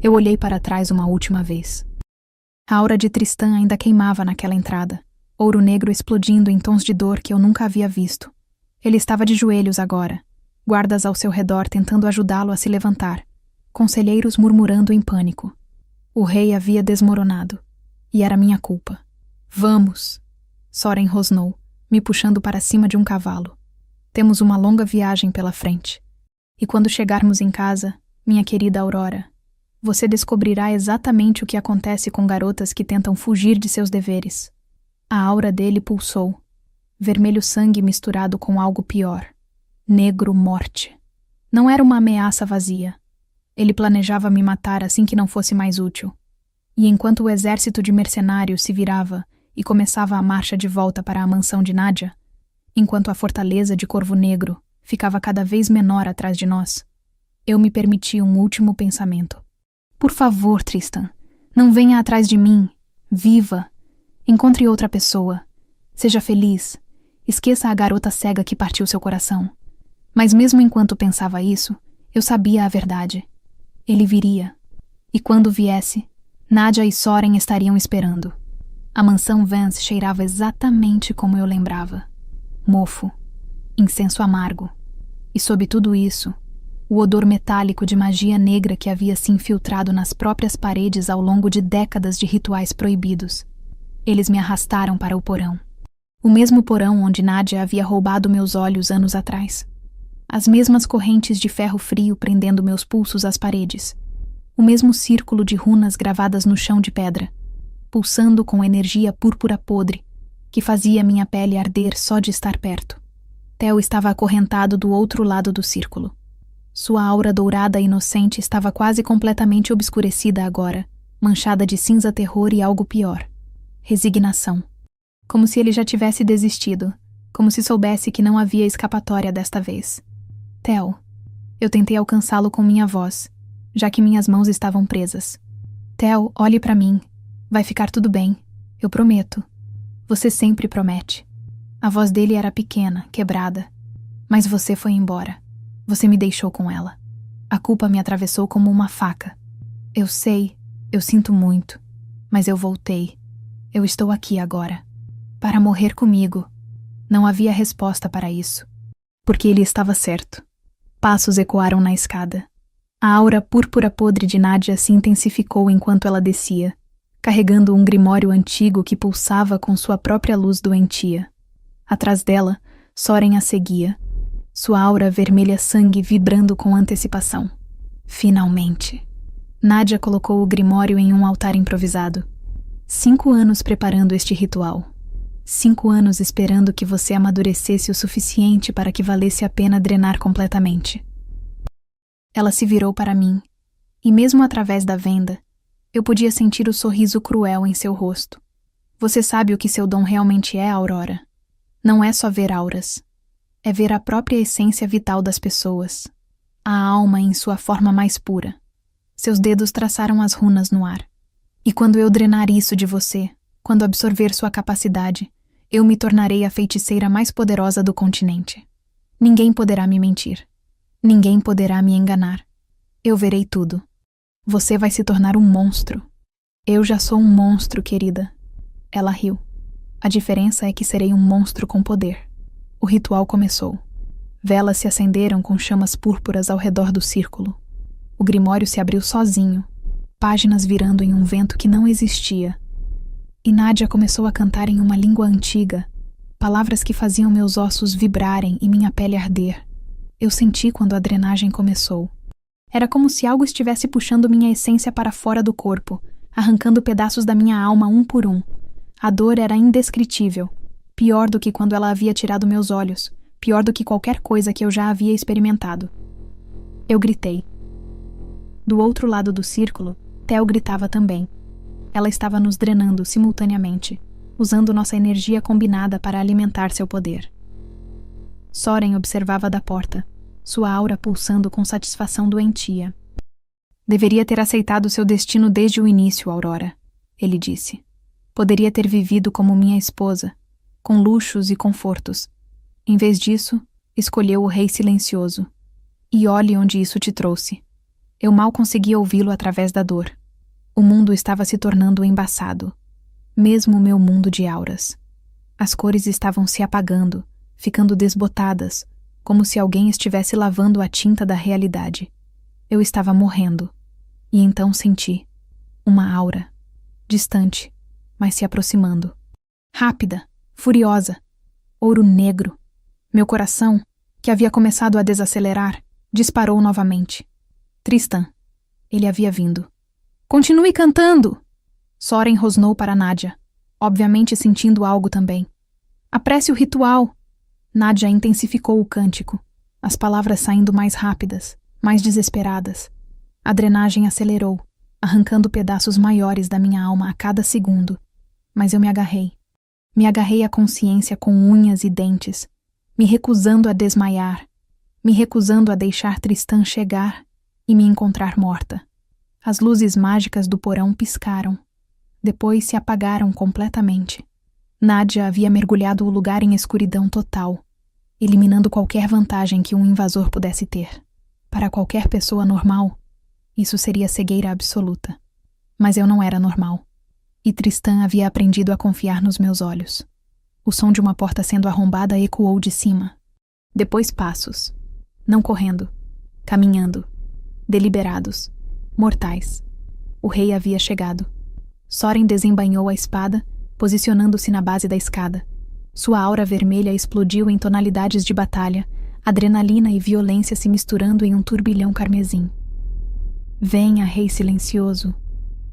Eu olhei para trás uma última vez. A aura de Tristan ainda queimava naquela entrada, ouro negro explodindo em tons de dor que eu nunca havia visto. Ele estava de joelhos agora, guardas ao seu redor tentando ajudá-lo a se levantar, conselheiros murmurando em pânico. O rei havia desmoronado, e era minha culpa. Vamos! Soren rosnou, me puxando para cima de um cavalo. Temos uma longa viagem pela frente. E quando chegarmos em casa, minha querida Aurora, você descobrirá exatamente o que acontece com garotas que tentam fugir de seus deveres. A aura dele pulsou, vermelho sangue misturado com algo pior. Negro morte. Não era uma ameaça vazia. Ele planejava me matar assim que não fosse mais útil. E enquanto o exército de mercenários se virava e começava a marcha de volta para a mansão de Nadia, enquanto a fortaleza de Corvo Negro ficava cada vez menor atrás de nós, eu me permiti um último pensamento. Por favor, Tristan, não venha atrás de mim. Viva. Encontre outra pessoa. Seja feliz. Esqueça a garota cega que partiu seu coração. Mas mesmo enquanto pensava isso, eu sabia a verdade. Ele viria. E quando viesse, Nadia e Soren estariam esperando. A mansão Vance cheirava exatamente como eu lembrava. Mofo. Incenso amargo. E sob tudo isso, o odor metálico de magia negra que havia se infiltrado nas próprias paredes ao longo de décadas de rituais proibidos. Eles me arrastaram para o porão. O mesmo porão onde Nadia havia roubado meus olhos anos atrás. As mesmas correntes de ferro frio prendendo meus pulsos às paredes. O mesmo círculo de runas gravadas no chão de pedra, pulsando com energia púrpura podre, que fazia minha pele arder só de estar perto. Theo estava acorrentado do outro lado do círculo. Sua aura dourada e inocente estava quase completamente obscurecida agora, manchada de cinza terror e algo pior. Resignação. Como se ele já tivesse desistido, como se soubesse que não havia escapatória desta vez. Theo. Eu tentei alcançá-lo com minha voz, já que minhas mãos estavam presas. Theo, olhe para mim. Vai ficar tudo bem. Eu prometo. Você sempre promete. A voz dele era pequena, quebrada. Mas você foi embora. Você me deixou com ela. A culpa me atravessou como uma faca. Eu sei, eu sinto muito. Mas eu voltei. Eu estou aqui agora. Para morrer comigo. Não havia resposta para isso. Porque ele estava certo. Passos ecoaram na escada. A aura púrpura podre de Nadia se intensificou enquanto ela descia, carregando um grimório antigo que pulsava com sua própria luz doentia. Atrás dela, Soren a seguia, sua aura vermelha sangue vibrando com antecipação. Finalmente. Nadia colocou o grimório em um altar improvisado. 5 anos preparando este ritual. 5 anos esperando que você amadurecesse o suficiente para que valesse a pena drenar completamente. Ela se virou para mim, e mesmo através da venda, eu podia sentir o sorriso cruel em seu rosto. Você sabe o que seu dom realmente é, Aurora? Não é só ver auras. É ver a própria essência vital das pessoas. A alma em sua forma mais pura. Seus dedos traçaram as runas no ar. E quando eu drenar isso de você, quando absorver sua capacidade, eu me tornarei a feiticeira mais poderosa do continente. Ninguém poderá me mentir. Ninguém poderá me enganar. Eu verei tudo. Você vai se tornar um monstro. Eu já sou um monstro, querida. Ela riu. A diferença é que serei um monstro com poder. O ritual começou. Velas se acenderam com chamas púrpuras ao redor do círculo. O grimório se abriu sozinho, páginas virando em um vento que não existia. E Nadia começou a cantar em uma língua antiga, palavras que faziam meus ossos vibrarem e minha pele arder. Eu senti quando a drenagem começou. Era como se algo estivesse puxando minha essência para fora do corpo, arrancando pedaços da minha alma um por um. A dor era indescritível, pior do que quando ela havia tirado meus olhos, pior do que qualquer coisa que eu já havia experimentado. Eu gritei. Do outro lado do círculo, Theo gritava também. Ela estava nos drenando simultaneamente, usando nossa energia combinada para alimentar seu poder. Soren observava da porta, sua aura pulsando com satisfação doentia. Deveria ter aceitado seu destino desde o início, Aurora, ele disse. Poderia ter vivido como minha esposa, com luxos e confortos. Em vez disso, escolheu o rei silencioso. E olhe onde isso te trouxe. Eu mal conseguia ouvi-lo através da dor. O mundo estava se tornando embaçado. Mesmo o meu mundo de auras. As cores estavam se apagando, ficando desbotadas, como se alguém estivesse lavando a tinta da realidade. Eu estava morrendo. E então senti uma aura, distante, mas se aproximando. Rápida, furiosa, ouro negro. Meu coração, que havia começado a desacelerar, disparou novamente. Tristan. Ele havia vindo. Continue cantando! Soren rosnou para Nadia, obviamente sentindo algo também. Apresse o ritual! Nadia intensificou o cântico, as palavras saindo mais rápidas, mais desesperadas. A drenagem acelerou, arrancando pedaços maiores da minha alma a cada segundo. Mas eu me agarrei. Me agarrei à consciência com unhas e dentes, me recusando a desmaiar, me recusando a deixar Tristan chegar e me encontrar morta. As luzes mágicas do porão piscaram. Depois se apagaram completamente. Nadia havia mergulhado o lugar em escuridão total, eliminando qualquer vantagem que um invasor pudesse ter. Para qualquer pessoa normal, isso seria cegueira absoluta. Mas eu não era normal. E Tristan havia aprendido a confiar nos meus olhos. O som de uma porta sendo arrombada ecoou de cima. Depois passos. Não correndo. Caminhando. Deliberados. Mortais. O rei havia chegado. Soren desembainhou a espada, posicionando-se na base da escada. Sua aura vermelha explodiu em tonalidades de batalha, adrenalina e violência se misturando em um turbilhão carmesim. Venha, rei silencioso,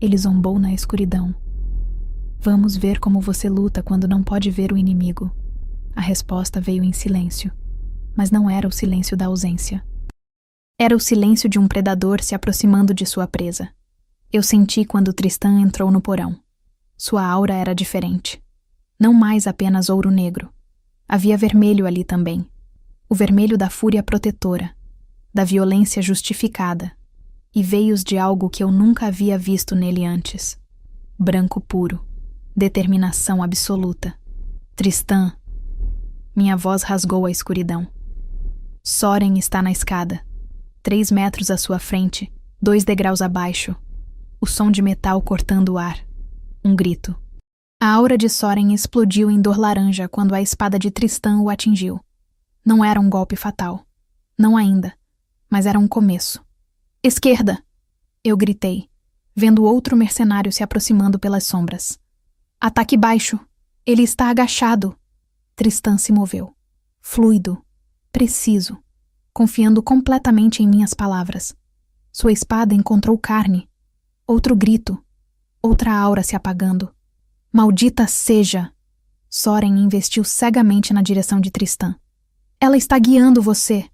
ele zombou na escuridão. Vamos ver como você luta quando não pode ver o inimigo. A resposta veio em silêncio, mas não era o silêncio da ausência. Era o silêncio de um predador se aproximando de sua presa. Eu senti quando Tristan entrou no porão. Sua aura era diferente. Não mais apenas ouro negro. Havia vermelho ali também. O vermelho da fúria protetora, da violência justificada, e veios de algo que eu nunca havia visto nele antes. Branco puro. Determinação absoluta. Tristan. Minha voz rasgou a escuridão. Soren está na escada. 3 metros à sua frente, 2 degraus abaixo. O som de metal cortando o ar. Um grito. A aura de Soren explodiu em dor laranja quando a espada de Tristan o atingiu. Não era um golpe fatal. Não ainda. Mas era um começo. Esquerda! Eu gritei, vendo outro mercenário se aproximando pelas sombras. Ataque baixo! Ele está agachado! Tristan se moveu. Fluido. preciso, confiando completamente em minhas palavras. Sua espada encontrou carne. Outro grito. Outra aura se apagando. Maldita seja! Soren investiu cegamente na direção de Tristan. Ela está guiando você.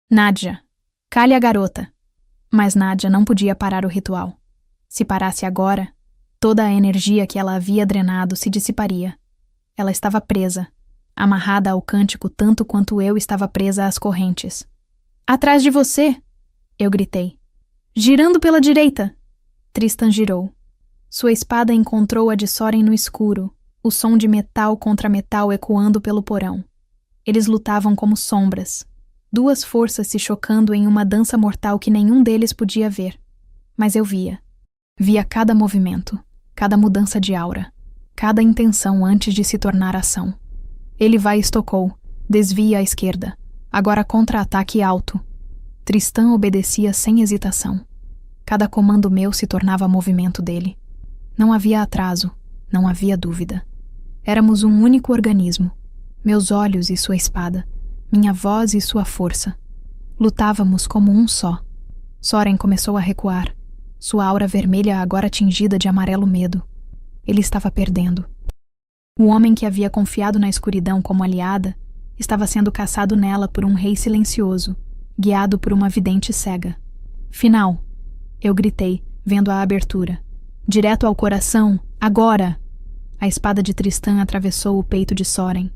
Nadja, cale a garota. Mas Nadja não podia parar o ritual. Se parasse agora, toda a energia que ela havia drenado se dissiparia. Ela estava presa, amarrada ao cântico tanto quanto eu estava presa às correntes. Atrás de você! Eu gritei. Girando pela direita! Tristan girou. Sua espada encontrou a de Soren no escuro, o som de metal contra metal ecoando pelo porão. Eles lutavam como sombras, duas forças se chocando em uma dança mortal que nenhum deles podia ver. Mas eu via. Via cada movimento, cada mudança de aura, cada intenção antes de se tornar ação. Ele vai e estocou, desvia à esquerda, agora contra-ataque alto. Tristan obedecia sem hesitação. Cada comando meu se tornava movimento dele. Não havia atraso, não havia dúvida. Éramos um único organismo, meus olhos e sua espada, minha voz e sua força. Lutávamos como um só. Soren começou a recuar, sua aura vermelha agora tingida de amarelo medo. Ele estava perdendo. O homem que havia confiado na escuridão como aliada estava sendo caçado nela por um rei silencioso, guiado por uma vidente cega. Final! Eu gritei, vendo a abertura. Direto ao coração, agora! A espada de Tristan atravessou o peito de Soren.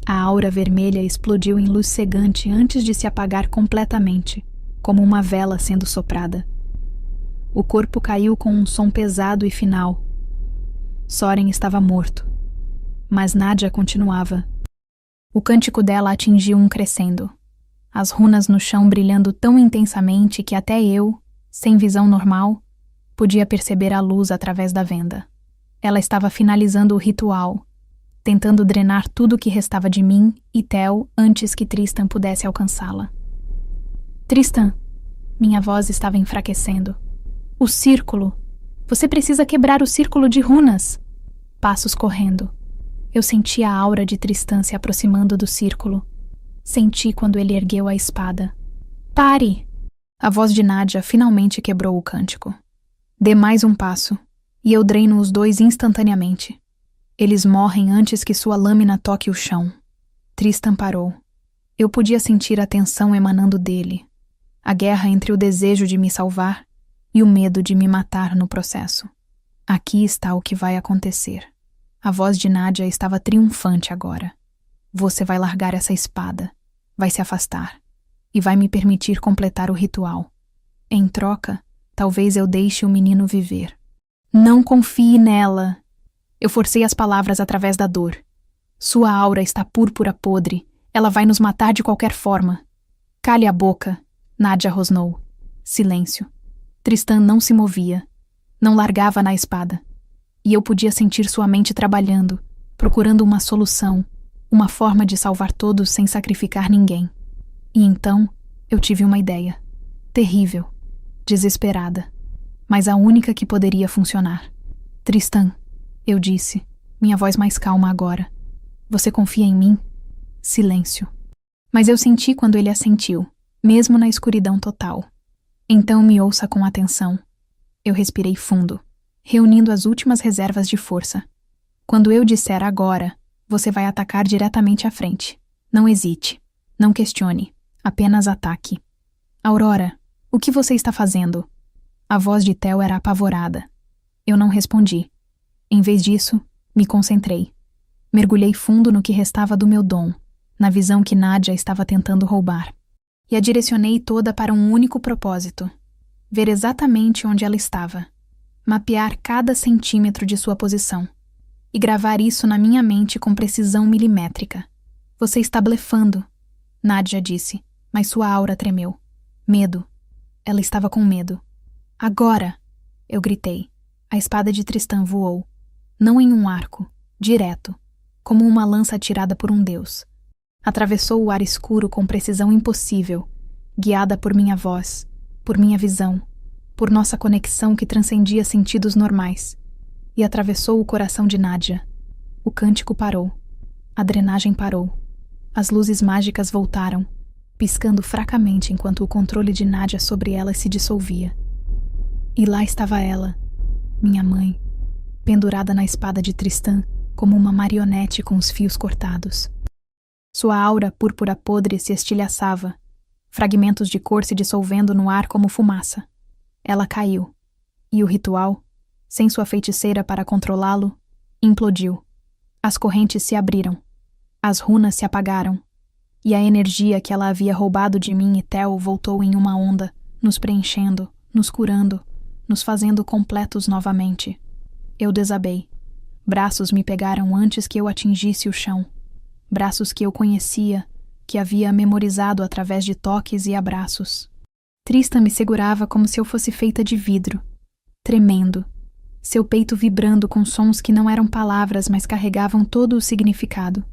A aura vermelha explodiu em luz cegante antes de se apagar completamente, como uma vela sendo soprada. O corpo caiu com um som pesado e final. Soren estava morto. Mas Nadja continuava. O cântico dela atingiu um crescendo. As runas no chão brilhando tão intensamente que até eu, sem visão normal, podia perceber a luz através da venda. Ela estava finalizando o ritual, tentando drenar tudo o que restava de mim e Theo antes que Tristan pudesse alcançá-la. Tristan, minha voz estava enfraquecendo. O círculo. Você precisa quebrar o círculo de runas. Passos correndo. Eu senti a aura de Tristan se aproximando do círculo. Senti quando ele ergueu a espada. Pare! A voz de Nadja finalmente quebrou o cântico. Dê mais um passo, e eu dreino os dois instantaneamente. Eles morrem antes que sua lâmina toque o chão. Tristan parou. Eu podia sentir a tensão emanando dele. A guerra entre o desejo de me salvar e o medo de me matar no processo. Aqui está o que vai acontecer. A voz de Nadja estava triunfante agora. Você vai largar essa espada, vai se afastar, e vai me permitir completar o ritual. Em troca, talvez eu deixe o menino viver. Não confie nela. Eu forcei as palavras através da dor. Sua aura está púrpura podre. Ela vai nos matar de qualquer forma. Cale a boca, Nadja rosnou. Silêncio. Tristan não se movia. Não largava na espada. E eu podia sentir sua mente trabalhando, procurando uma solução, uma forma de salvar todos sem sacrificar ninguém. E então, eu tive uma ideia. Terrível. Desesperada. Mas a única que poderia funcionar. Tristan, eu disse, minha voz mais calma agora. Você confia em mim? Silêncio. Mas eu senti quando ele assentiu, mesmo na escuridão total. Então me ouça com atenção. Eu respirei fundo, reunindo as últimas reservas de força. Quando eu disser agora, você vai atacar diretamente à frente. Não hesite. Não questione. Apenas ataque. Aurora, o que você está fazendo? A voz de Theo era apavorada. Eu não respondi. Em vez disso, me concentrei. Mergulhei fundo no que restava do meu dom, na visão que Nadja estava tentando roubar. E a direcionei toda para um único propósito. Ver exatamente onde ela estava. Mapear cada centímetro de sua posição. E gravar isso na minha mente com precisão milimétrica. Você está blefando, Nadja disse, mas sua aura tremeu. Medo. Ela estava com medo. Agora! Eu gritei. A espada de Tristan voou. Não em um arco, direto, como uma lança atirada por um deus. Atravessou o ar escuro com precisão impossível, guiada por minha voz, por minha visão, por nossa conexão que transcendia sentidos normais. E atravessou o coração de Nadja. O cântico parou. A drenagem parou. As luzes mágicas voltaram, piscando fracamente enquanto o controle de Nádia sobre ela se dissolvia. E lá estava ela, minha mãe, pendurada na espada de Tristan como uma marionete com os fios cortados. Sua aura púrpura podre se estilhaçava, fragmentos de cor se dissolvendo no ar como fumaça. Ela caiu, e o ritual, sem sua feiticeira para controlá-lo, implodiu. As correntes se abriram, as runas se apagaram, e a energia que ela havia roubado de mim e Theo voltou em uma onda, nos preenchendo, nos curando, nos fazendo completos novamente. Eu desabei. Braços me pegaram antes que eu atingisse o chão. Braços que eu conhecia, que havia memorizado através de toques e abraços. Tristan me segurava como se eu fosse feita de vidro, tremendo, seu peito vibrando com sons que não eram palavras, mas carregavam todo o significado.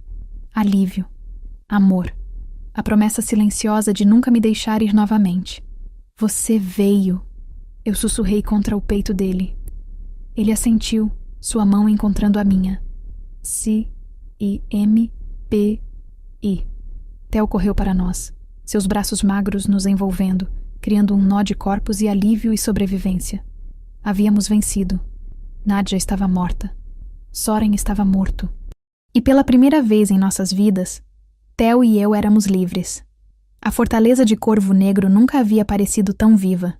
Alívio, amor, a promessa silenciosa de nunca me deixar ir novamente. Você veio, eu sussurrei contra o peito dele. Ele assentiu, sua mão encontrando a minha. C-I-M-P-I. Theo correu para nós, seus braços magros nos envolvendo, criando um nó de corpos e alívio e sobrevivência. Havíamos vencido. Nádia estava morta. Soren estava morto. E pela primeira vez em nossas vidas, Theo e eu éramos livres. A fortaleza de Corvo Negro nunca havia parecido tão viva.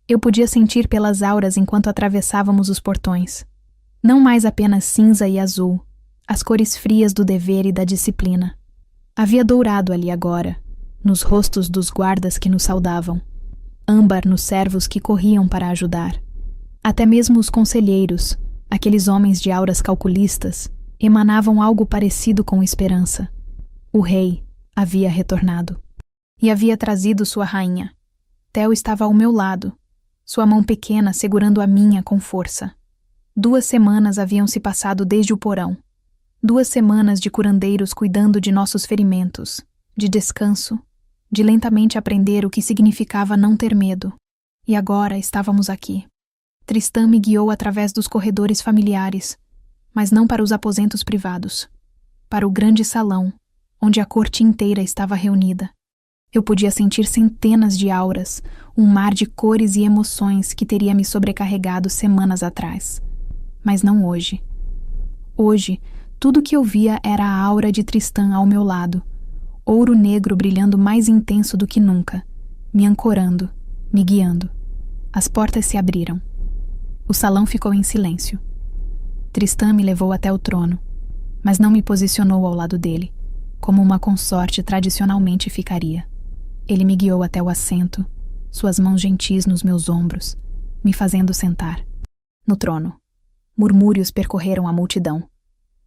Eu podia sentir pelas auras enquanto atravessávamos os portões. Não mais apenas cinza e azul, as cores frias do dever e da disciplina. Havia dourado ali agora, nos rostos dos guardas que nos saudavam. Âmbar nos servos que corriam para ajudar. Até mesmo os conselheiros, aqueles homens de auras calculistas, emanavam algo parecido com esperança. O rei havia retornado. E havia trazido sua rainha. Theo estava ao meu lado, sua mão pequena segurando a minha com força. 2 semanas haviam se passado desde o porão. 2 semanas de curandeiros cuidando de nossos ferimentos, de descanso, de lentamente aprender o que significava não ter medo. E agora estávamos aqui. Tristan me guiou através dos corredores familiares, mas não para os aposentos privados. Para o grande salão, onde a corte inteira estava reunida. Eu podia sentir centenas de auras, um mar de cores e emoções que teria me sobrecarregado semanas atrás. Mas não hoje. Hoje, tudo que eu via era a aura de Tristan ao meu lado, ouro negro brilhando mais intenso do que nunca, me ancorando, me guiando. As portas se abriram. O salão ficou em silêncio. Tristan me levou até o trono, mas não me posicionou ao lado dele, como uma consorte tradicionalmente ficaria. Ele me guiou até o assento, suas mãos gentis nos meus ombros, me fazendo sentar. No trono, murmúrios percorreram a multidão.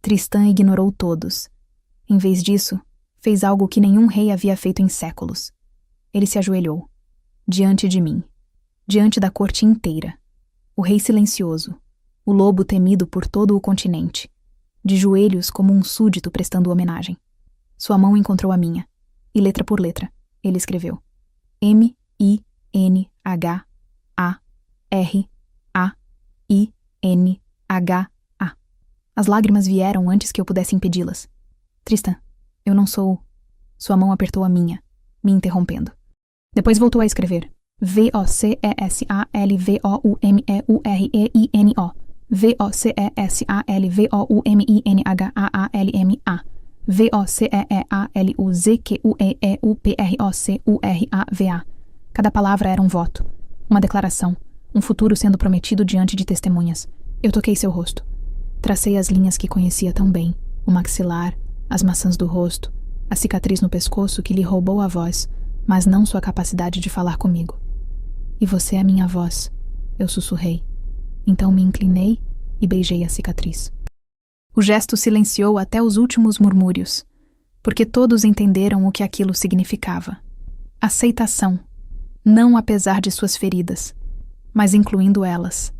Tristan ignorou todos. Em vez disso, fez algo que nenhum rei havia feito em séculos. Ele se ajoelhou, diante de mim, diante da corte inteira. O rei silencioso, o lobo temido por todo o continente, de joelhos como um súdito prestando homenagem. Sua mão encontrou a minha, e letra por letra, ele escreveu: M-I-N-H-A-R-A-I-N-H-A. As lágrimas vieram antes que eu pudesse impedi-las. Tristan, eu não sou... Sua mão apertou a minha, me interrompendo. Depois voltou a escrever: V-O-C-E-S-A-L-V-O-U-M-E-U-R-E-I-N-O. V-O-C-E-S-A-L-V-O-U-M-I-N-H-A-A-L-M-A. V-O-C-E-A-L-U-Z-Q-U-E-E-U-P-R-O-C-U-R-A-V-A. Cada palavra era um voto, uma declaração, um futuro sendo prometido diante de testemunhas. Eu toquei seu rosto. Tracei as linhas que conhecia tão bem, o maxilar, as maçãs do rosto, a cicatriz no pescoço que lhe roubou a voz, mas não sua capacidade de falar comigo. E você é minha voz, eu sussurrei. Então me inclinei e beijei a cicatriz. O gesto silenciou até os últimos murmúrios, porque todos entenderam o que aquilo significava. Aceitação, não apesar de suas feridas, mas incluindo elas.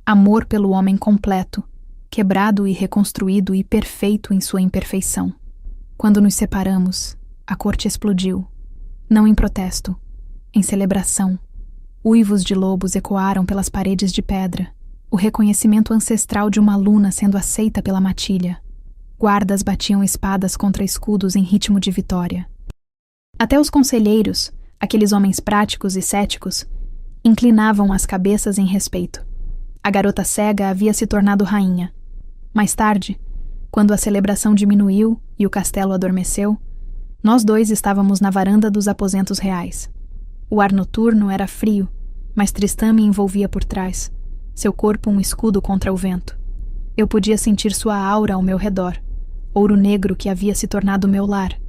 Amor pelo homem completo, quebrado e reconstruído e perfeito em sua imperfeição. Quando nos separamos, a corte explodiu. Não em protesto, em celebração. Uivos de lobos ecoaram pelas paredes de pedra, o reconhecimento ancestral de uma luna sendo aceita pela matilha. Guardas batiam espadas contra escudos em ritmo de vitória. Até os conselheiros, aqueles homens práticos e céticos, inclinavam as cabeças em respeito. A garota cega havia se tornado rainha. Mais tarde, quando a celebração diminuiu e o castelo adormeceu, nós dois estávamos na varanda dos aposentos reais. O ar noturno era frio, mas Tristã me envolvia por trás, seu corpo um escudo contra o vento. Eu podia sentir sua aura ao meu redor, ouro negro que havia se tornado meu lar.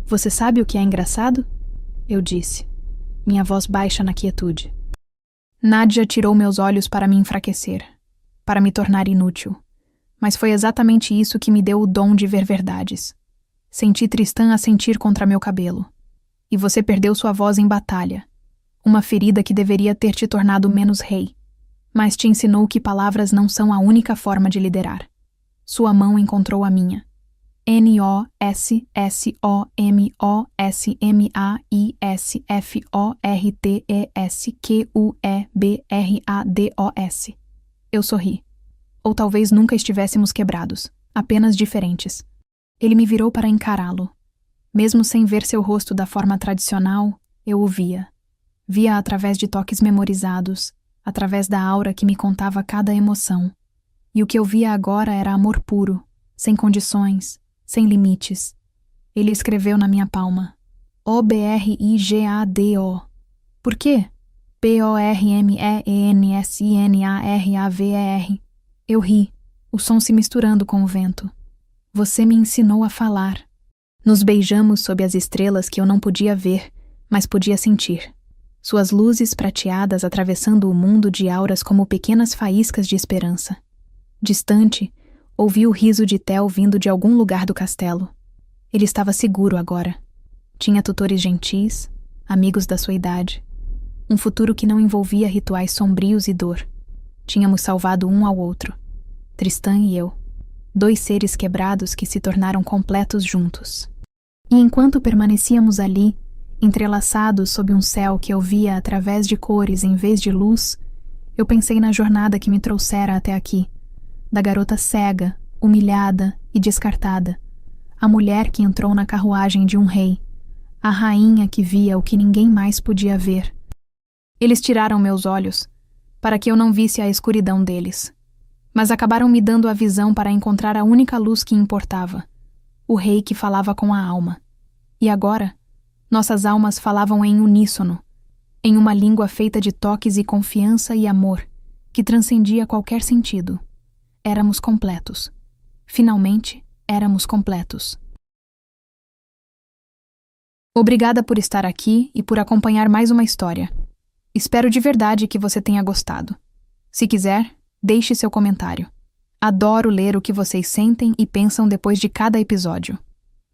Você sabe o que é engraçado? Eu disse, minha voz baixa na quietude. Nádia tirou meus olhos para me enfraquecer, para me tornar inútil. Mas foi exatamente isso que me deu o dom de ver verdades. Senti Tristã assentir contra meu cabelo. E você perdeu sua voz em batalha. Uma ferida que deveria ter te tornado menos rei. Mas te ensinou que palavras não são a única forma de liderar. Sua mão encontrou a minha. NOSSOMISFORTESQUEBRADOS. Eu sorri. Ou talvez nunca estivéssemos quebrados, apenas diferentes. Ele me virou para encará-lo. Mesmo sem ver seu rosto da forma tradicional, eu o via. Via através de toques memorizados, através da aura que me contava cada emoção. E o que eu via agora era amor puro, sem condições, sem limites. Ele escreveu na minha palma. OBRIGADO. Por quê? PORMEENSINARAVER. Eu ri, o som se misturando com o vento. Você me ensinou a falar. Nos beijamos sob as estrelas que eu não podia ver, mas podia sentir. Suas luzes prateadas atravessando o mundo de auras como pequenas faíscas de esperança. Distante, ouvi o riso de Tel vindo de algum lugar do castelo. Ele estava seguro agora. Tinha tutores gentis, amigos da sua idade. Um futuro que não envolvia rituais sombrios e dor. Tínhamos salvado um ao outro. Tristã e eu. Dois seres quebrados que se tornaram completos juntos. E enquanto permanecíamos ali, entrelaçados sob um céu que eu via através de cores em vez de luz, eu pensei na jornada que me trouxera até aqui. Da garota cega, humilhada e descartada. A mulher que entrou na carruagem de um rei. A rainha que via o que ninguém mais podia ver. Eles tiraram meus olhos, para que eu não visse a escuridão deles. Mas acabaram me dando a visão para encontrar a única luz que importava. O rei que falava com a alma. E agora, nossas almas falavam em uníssono, em uma língua feita de toques e confiança e amor, que transcendia qualquer sentido. Éramos completos. Finalmente, éramos completos. Obrigada por estar aqui e por acompanhar mais uma história. Espero de verdade que você tenha gostado. Se quiser, deixe seu comentário. Adoro ler o que vocês sentem e pensam depois de cada episódio.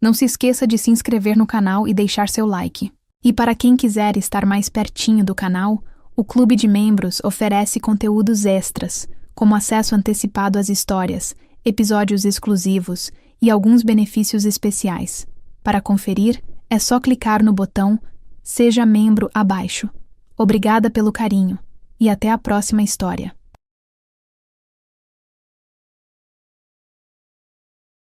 Não se esqueça de se inscrever no canal e deixar seu like. E para quem quiser estar mais pertinho do canal, o Clube de Membros oferece conteúdos extras, como acesso antecipado às histórias, episódios exclusivos e alguns benefícios especiais. Para conferir, é só clicar no botão Seja Membro abaixo. Obrigada pelo carinho e até a próxima história.